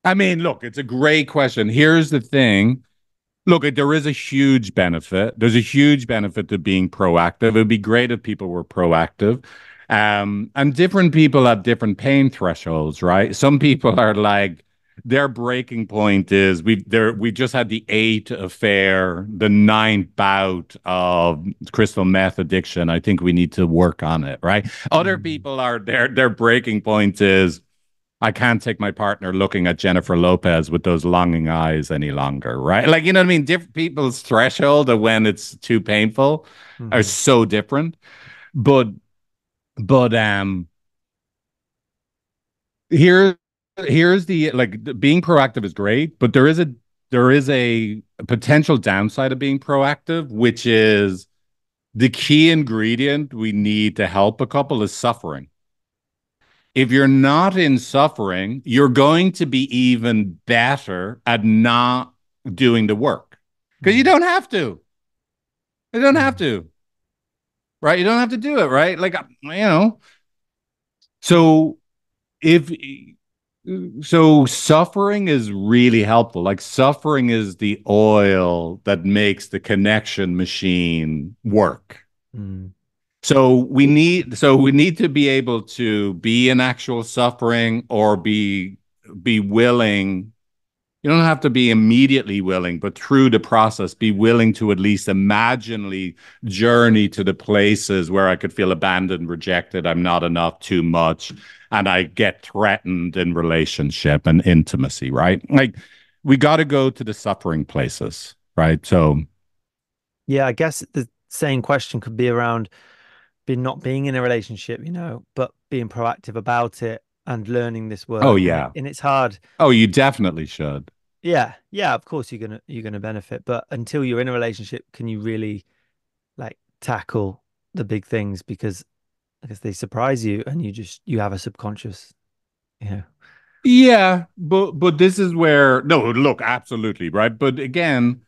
I mean, look, it's a great question. Here's the thing. Look, there is a huge benefit. There's a huge benefit to being proactive. It would be great if people were proactive. And different people have different pain thresholds, right? Some people are like, their breaking point is we just had the eighth affair, the ninth bout of crystal meth addiction. I think we need to work on it, right? Other Mm, people are their breaking point is I can't take my partner looking at Jennifer Lopez with those longing eyes any longer, right? Like, you know what I mean? Different people's threshold of when it's too painful are mhm, so different. But but here here's the like being proactive is great, but there is a potential downside of being proactive, which is the key ingredient we need to help a couple is suffering. If you're not in suffering, you're going to be even better at not doing the work. because you Mm. don't have to. You don't have Mm. to, right? You don't have to do it, right? So if so suffering is really helpful. Like suffering is the oil that makes the connection machine work. Mm. So we need to be able to be in actual suffering or be willing. You don't have to be immediately willing, but through the process, be willing to at least imaginally journey to the places where I could feel abandoned, rejected, I'm not enough, too much, and I get threatened in relationship and intimacy, right? Like we got to go to the suffering places, right? So, Yeah, I guess the same question could be around being not being in a relationship, but being proactive about it and learning this oh work. And yeah. it's hard. Oh, you definitely should. Yeah, yeah, of course you're gonna benefit, but until you're in a relationship, can you really like tackle the big things because I guess they surprise you and you have a subconscious, you know. Yeah, but this is where no, look, absolutely, right? But again,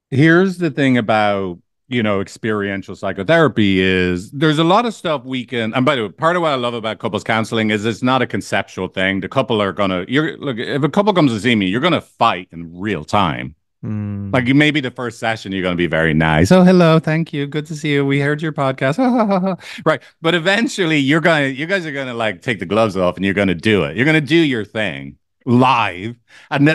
here's the thing about, experiential psychotherapy is there's a lot of stuff we can, and by the way, part of what I love about couples counseling is it's not a conceptual thing. The couple are gonna, look, if a couple comes to see me, you're gonna fight in real time. Like Mm, maybe the first session, you're going to be very nice. Oh, hello, thank you, good to see you. We heard your podcast, right? But eventually, you guys are going to like take the gloves off, and you're going to do it. You're going to do your thing live,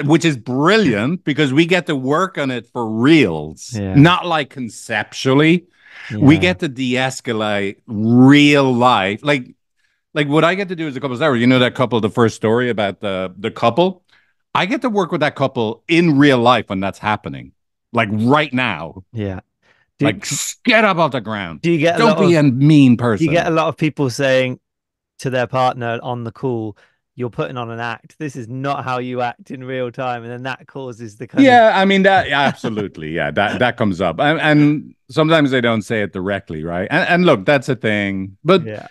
which is brilliant because we get to work on it for reals, yeah, not like conceptually. We yeah, get to de-escalate real life, like what I get to do as a couples therapist. You know that couple, the first story about the couple. I get to work with that couple in real life when that's happening, like right now. yeah. Do, Like get up off the ground. do you get a Don't lot be of a mean do you get a person. lot of people saying to their partner on the call, you're putting on an act. This is not how you act in real time, and then that causes the kind of Yeah, I mean that, yeah, absolutely. Yeah, that comes up, and sometimes they don't say it directly, right? And look, that's a thing. But yeah,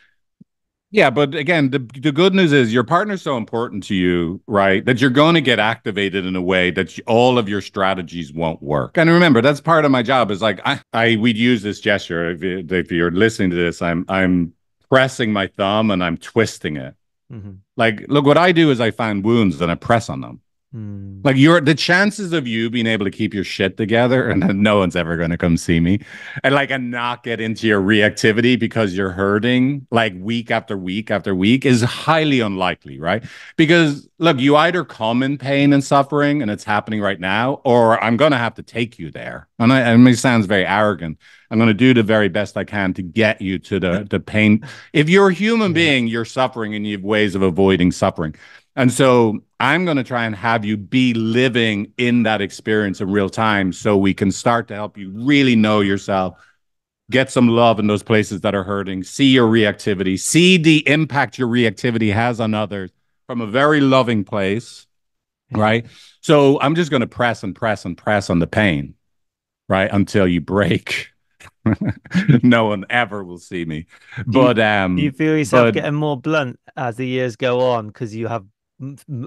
yeah, but again, the good news is your partner's so important to you, right? That you're going to get activated in a way that all of your strategies won't work. And remember, that's part of my job. Is like we'd use this gesture. If you're listening to this, I'm pressing my thumb and I'm twisting it. hmm, Like, look, what I do is I find wounds and I press on them. mm, Like the chances of you being able to keep your shit together and then no one's ever going to come see me and not get into your reactivity because you're hurting like week after week after week is highly unlikely, right? Because look, you either come in pain and suffering and it's happening right now, or I'm going to have to take you there. And it sounds very arrogant. I'm going to do the very best I can to get you to the pain. If you're a human yeah, being, you're suffering and you have ways of avoiding suffering. And so I'm going to try and have you be living in that experience in real time so we can start to help you really know yourself, get some love in those places that are hurting, see your reactivity, see the impact your reactivity has on others from a very loving place, yeah. right? So I'm just going to press and press and press on the pain, right? Until you break. No one ever will see me. Do you But do you um feel yourself but getting more blunt as the years go on because you have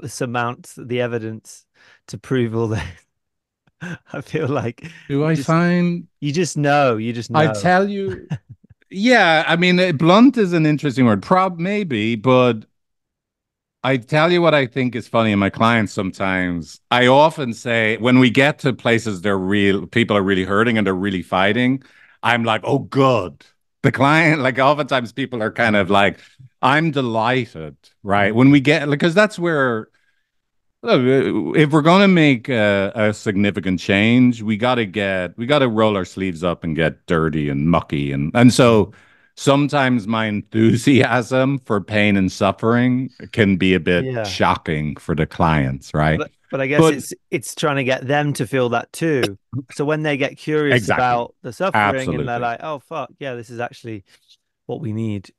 surmount the evidence to prove all this? I feel like do you I just find you just I know. tell you, yeah, I mean, blunt is an interesting word. Prob maybe, but I tell you what I think is funny in my clients sometimes. I often say when we get to places they're real, people are really hurting and they're really fighting, I'm like, oh, good. The client, like oftentimes people are kind of Mm, like, I'm delighted, right? When mm, we get, because that's where look, if we're going to make a significant change, we got to roll our sleeves up and get dirty and mucky, and so mm. sometimes my enthusiasm for pain and suffering can be a bit Yeah. shocking for the clients, right? But I guess But it's trying to get them to feel that too. So when they get curious exactly, about the suffering and they're absolutely, like, "Oh fuck, yeah, this is actually what we need."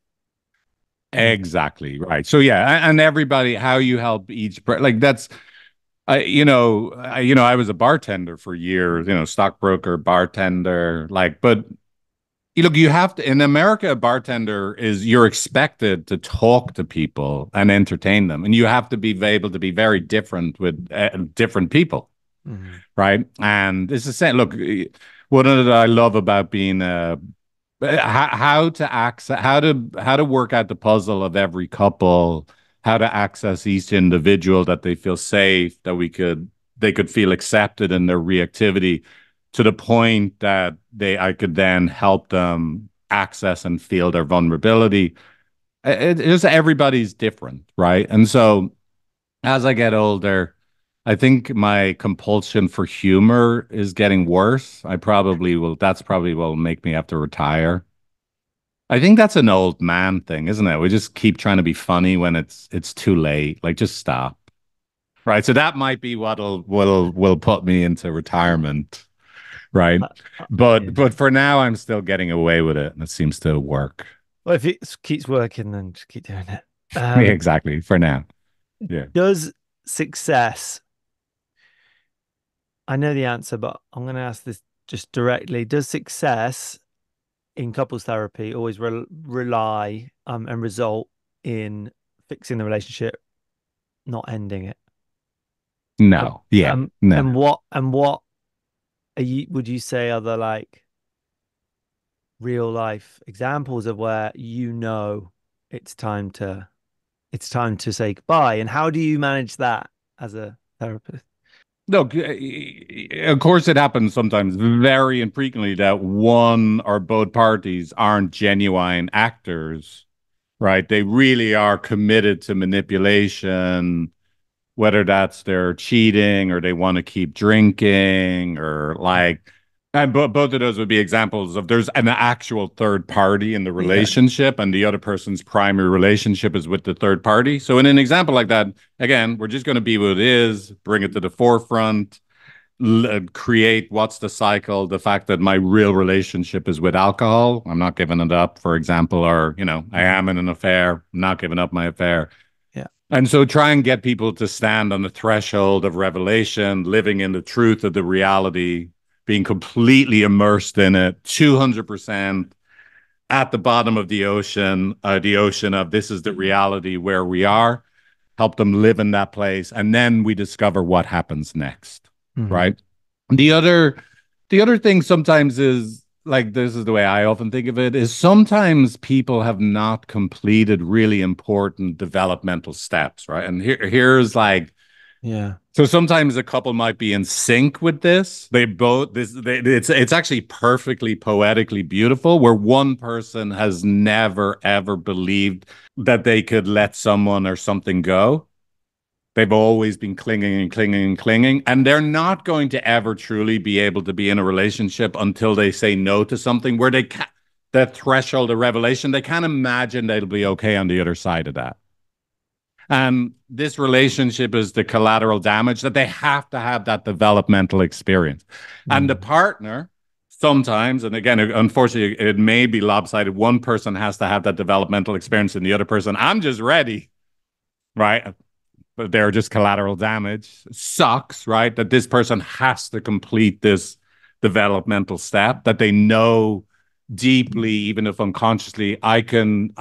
Mm, exactly right. So yeah, and everybody, how you help each, like that's I was a bartender for years, stockbroker, bartender, but look, you have to, in America, a bartender is, you're expected to talk to people and entertain them. And you have to be able to be very different with different people. Mm. right? And it's the same. Look, what I love about being how to access how to work out the puzzle of every couple, how to access each individual that they feel safe, that they could feel accepted in their reactivity to the point that they I could then help them access and feel their vulnerability. Just everybody's different, right? And so as I get older, I think my compulsion for humor is getting worse. That's probably will make me have to retire. I think that's an old man thing, isn't it? We just keep trying to be funny when it's too late. Like just stop. Right. So that might be what'll put me into retirement. Right. Uh, But yeah. for now I'm still getting away with it and it seems to work. Well, if it keeps working, then just keep doing it. Yeah, exactly. For now. Yeah. Does success, I know the answer, but I'm going to ask this just directly. Does success in couples therapy always rely and result in fixing the relationship, not ending it? No. Yeah. No, no. And what are you, would you say are the like real life examples of where it's time to say goodbye? And how do you manage that as a therapist? Look, of course, it happens sometimes, very infrequently, that one or both parties aren't genuine actors, right? They really are committed to manipulation, whether that's they're cheating or they want to keep drinking or like, and both of those would be examples of there's an actual third party in the Yeah. relationship, and the other person's primary relationship is with the third party. So, in an example like that, again, we're just going to be what it is, bring it to the forefront, create what's the cycle, the fact that my real relationship is with alcohol. I'm not giving it up, for example, or, I Mm. am in an affair, I'm not giving up my affair. Yeah. And so try and get people to stand on the threshold of revelation, living in the truth of the reality, being completely immersed in it, 200% at the bottom of the ocean of this is the reality where we are, help them live in that place. And then we discover what happens next, Mhm. right? The other, the other thing sometimes is like this is the way I often think of it is sometimes people have not completed really important developmental steps, right? And here's like Yeah. so sometimes a couple might be in sync with this. It's actually perfectly poetically beautiful where one person has never ever believed that they could let someone or something go. They've always been clinging and clinging and clinging, and they're not going to ever truly be able to be in a relationship until they say no to something where that threshold of revelation, they can't imagine they'll be okay on the other side of that. And this relationship is the collateral damage that they have to have that developmental experience. And the Mm. partner, sometimes, and again, unfortunately, it may be lopsided. One person has to have that developmental experience, and the other person, I'm just ready, right? But they're just collateral damage. It sucks, right? That this person has to complete this developmental step that they know deeply, even if unconsciously, I can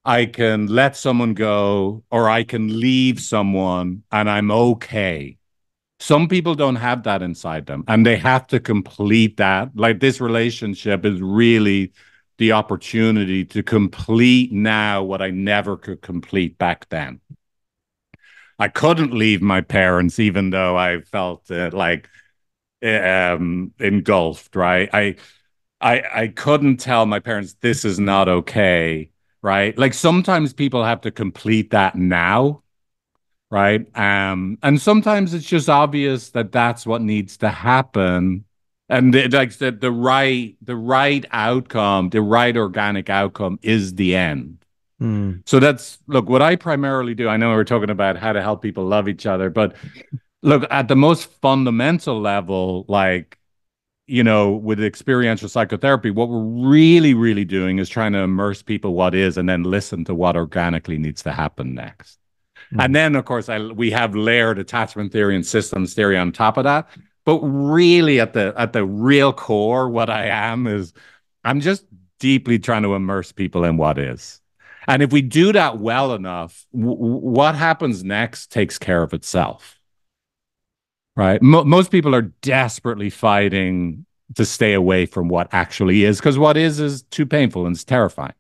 let someone go or I can leave someone and I'm okay. Some people don't have that inside them and they have to complete that. Like this relationship is really the opportunity to complete now what I never could complete back then. I couldn't leave my parents even though I felt engulfed, right? I couldn't tell my parents this is not okay, right? Like sometimes people have to complete that now, right? And sometimes it's just obvious that that's what needs to happen, and the right outcome, the right organic outcome is the end. Mm. So that's look what I primarily do. I know we're talking about how to help people love each other, but look at the most fundamental level, like with experiential psychotherapy, what we're really, really doing is trying to immerse people what is and then listen to what organically needs to happen next. And Mm. then, of course, we have layered attachment theory and systems theory on top of that. But really, at the real core, what I am is I'm just deeply trying to immerse people in what is. And if we do that well enough, what happens next takes care of itself. right? Most people are desperately fighting to stay away from what actually is, because what is too painful and it's terrifying.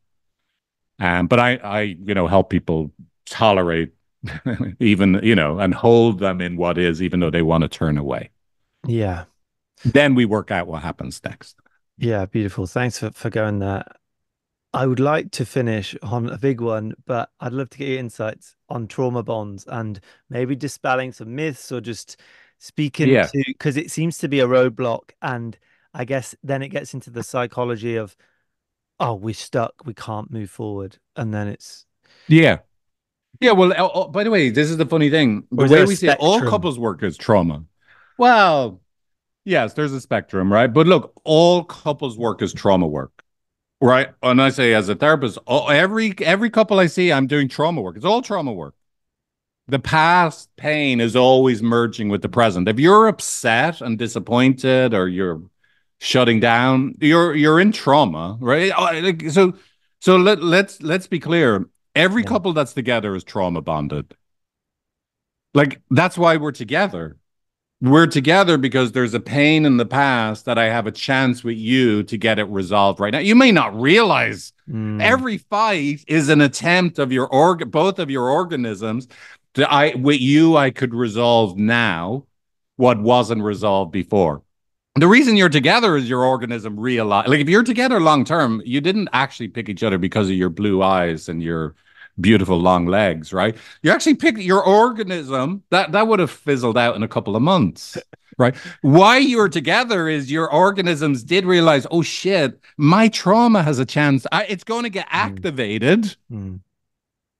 But help people tolerate even, and hold them in what is, even though they want to turn away. Yeah. Then we work out what happens next. Yeah, beautiful. Thanks for going there. I would like to finish on a big one, but I'd love to get your insights on trauma bonds and maybe dispelling some myths or just speaking Yeah. to, because it seems to be a roadblock. And I guess then it gets into the psychology of, oh, we're stuck, we can't move forward. And then it's, Yeah. Yeah. Well, by the way, this is the funny thing. or The is there way a we see it, all spectrum? couples work is trauma. Well, yes, there's a spectrum, right? But look, all couples work is trauma work, right? And I say as a therapist, every couple I see, I'm doing trauma work. It's all trauma work. The past pain is always merging with the present. If you're upset and disappointed or you're shutting down, you're in trauma, right? So let's be clear. Every Yeah. couple that's together is trauma bonded. Like that's why we're together. We're together because there's a pain in the past that I have a chance with you to get it resolved right now. You may not realize Mm, every fight is an attempt of both of your organisms to with you I could resolve now what wasn't resolved before. The reason you're together is your organism realize, like if you're together long term, you didn't actually pick each other because of your blue eyes and your beautiful long legs, right? You actually picked your organism that would have fizzled out in a couple of months, right? Why you're together is your organisms did realize, oh shit, my trauma has a chance. It's going to get mm, activated. mm,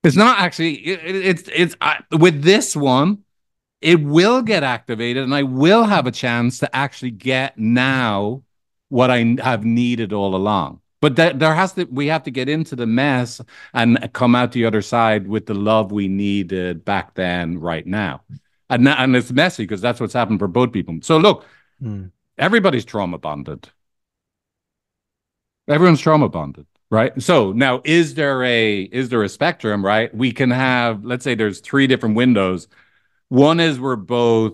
It's not actually. With this one it will get activated and I will have a chance to actually get now what I have needed all along. But we have to get into the mess and come out the other side with the love we needed back then, right now. And it's messy because that's what's happened for both people. So look, mm, everybody's trauma bonded. Everyone's trauma bonded, right? So now is there a spectrum, right? We can have, let's say there's three different windows. One is we're both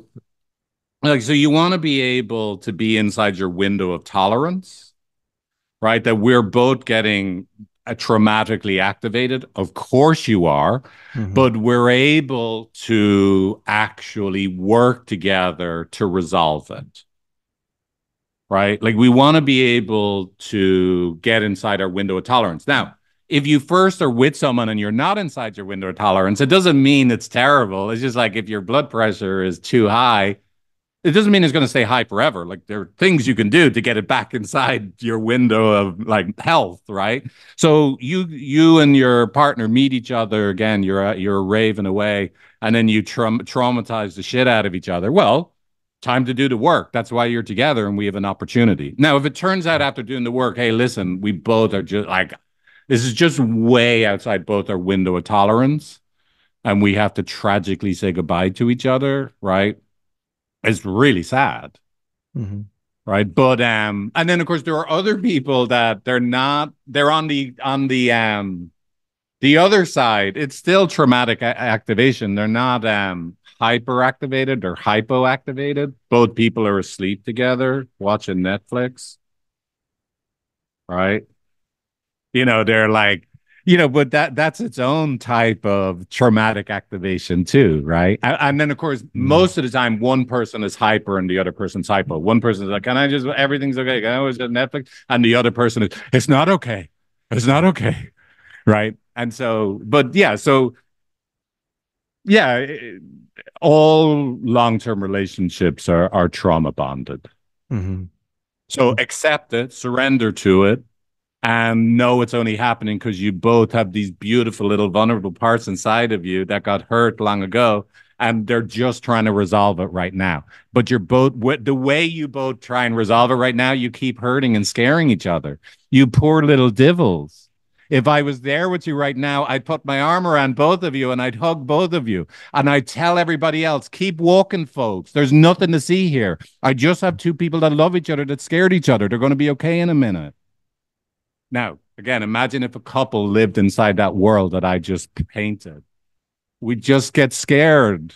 like, so you want to be able to be inside your window of tolerance, right? That we're both getting traumatically activated. Of course you are, mhm, but we're able to actually work together to resolve it, right? Like we want to be able to get inside our window of tolerance. Now, if you first are with someone and you're not inside your window of tolerance, it doesn't mean it's terrible. It's just like if your blood pressure is too high, it doesn't mean it's going to stay high forever. Like there are things you can do to get it back inside your window of like health, right? So you and your partner meet each other again. You're raving away, and then you traumatize the shit out of each other. Well, time to do the work. That's why you're together, and we have an opportunity. Now, if it turns out after doing the work, hey, listen, we both are just like this is just way outside both our window of tolerance, and we have to tragically say goodbye to each other, right? It's really sad, mhm, right? But and then of course there are other people that they're on the other side. It's still traumatic activation. They're not hyperactivated or hypoactivated. Both people are asleep together watching Netflix, right? They're like, but that's its own type of traumatic activation too, right? And then of course, mm, most of the time, one person is hyper and the other person's hypo. One person's like, can I just, everything's okay. Can I always get Netflix? And the other person is, it's not okay. It's not okay. Right. And so, but yeah, so yeah, all long-term relationships are trauma bonded. mhm, So accept it, surrender to it, and know it's only happening because you both have these beautiful little vulnerable parts inside of you that got hurt long ago and they're just trying to resolve it right now, but you're both the way you both try and resolve it right now, you keep hurting and scaring each other, you poor little divils. If I was there with you right now, I'd put my arm around both of you and I'd hug both of you and I'd tell everybody else, keep walking, folks, there's nothing to see here. I just have two people that love each other, that scared each other, they're going to be okay in a minute. Now, again, imagine if a couple lived inside that world that I just painted. We just get scared.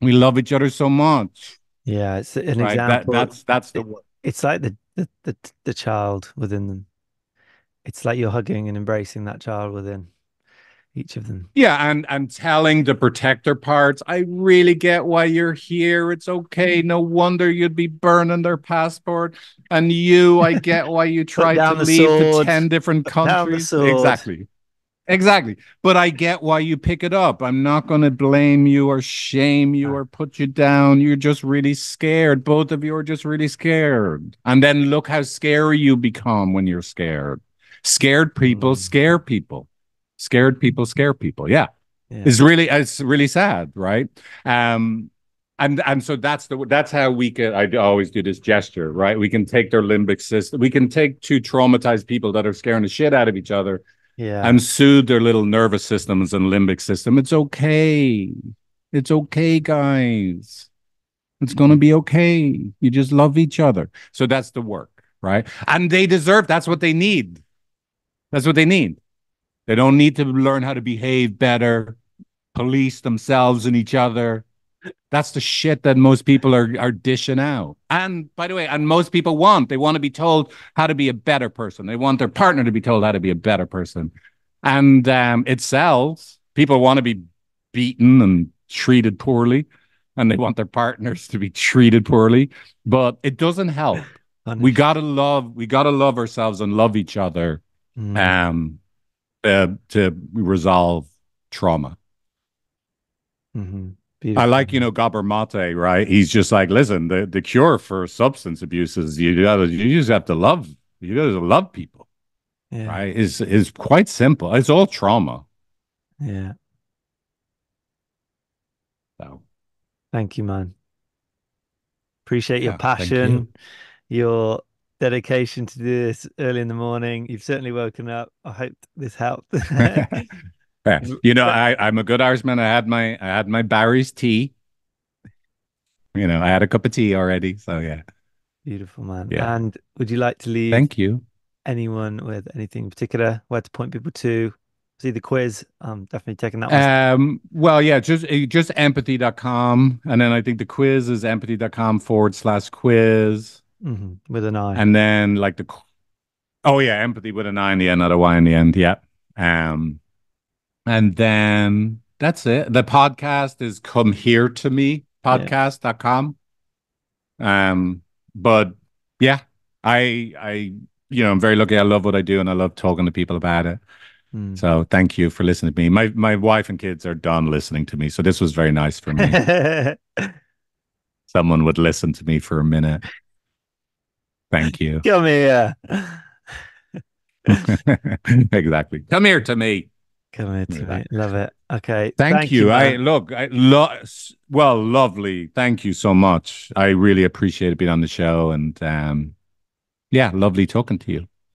We love each other so much. Yeah, it's an right? example. That's the It, work. it's like the child within them. It's like you're hugging and embracing that child within each of them. Yeah, and telling the protector parts, I really get why you're here. It's okay. No wonder you'd be burning their passport. And you, I get why you Put tried to down the leave to sword. 10 different Put down the countries. sword. Exactly. Exactly. But I get why you pick it up. I'm not going to blame you or shame you Ah, or put you down. You're just really scared. Both of you are just really scared. And then look how scary you become when you're scared. Scared people mm, scare people. Scared people scare people. Yeah. yeah. It's really sad, right? Um and so that's how we can I always do this gesture, right? We can take their limbic system. We can take two traumatized people that are scaring the shit out of each other Yeah. and soothe their little nervous systems and limbic system. It's okay. It's okay, guys. It's going to be okay. You just love each other. So that's the work, right? And they deserve, that's what they need. That's what they need. They don't need to learn how to behave better, police themselves and each other. That's the shit that most people are dishing out. And by the way, and most people they want to be told how to be a better person. They want their partner to be told how to be a better person. And it sells. People want to be beaten and treated poorly, and they want their partners to be treated poorly, but it doesn't help. Punished. We gotta love ourselves and love each other Mm, um to resolve trauma. I beautiful. like, Gabor Mate, right? He's just like, listen, the cure for substance abuse is you just have to love, you gotta love people, Yeah. right? Is quite simple. It's all trauma. Yeah. So Thank you, man. Appreciate your yeah, thank you. passion, your dedication to do this early in the morning. You've certainly woken up. I hope this helped. Yeah. I'm a good Irishman. I had my Barry's tea. I had a cup of tea already. So yeah. Beautiful, man. Yeah. And would you like to leave Thank you. anyone with anything in particular, where to point people to? See the quiz. I'm definitely taking that one. Well, yeah, just empathy.com. And then I think the quiz is empathy.com/quiz. With an eye. And then like oh yeah, empathy with an I in the end, not a Y in the end. Yeah. Um, and then that's it. The podcast is Come Here to Me Yeah. podcast.com. Um, but yeah, I'm very lucky. I love what I do and I love talking to people about it. Mm. So thank you for listening to me. My wife and kids are done listening to me. So this was very nice for me. Someone would listen to me for a minute. Thank you. Come here. Exactly. Come here to me. Come here to me. Love it. Okay. Thank Thank you, you. man. Well, lovely. Thank you so much. I really appreciate being on the show and yeah, lovely talking to you.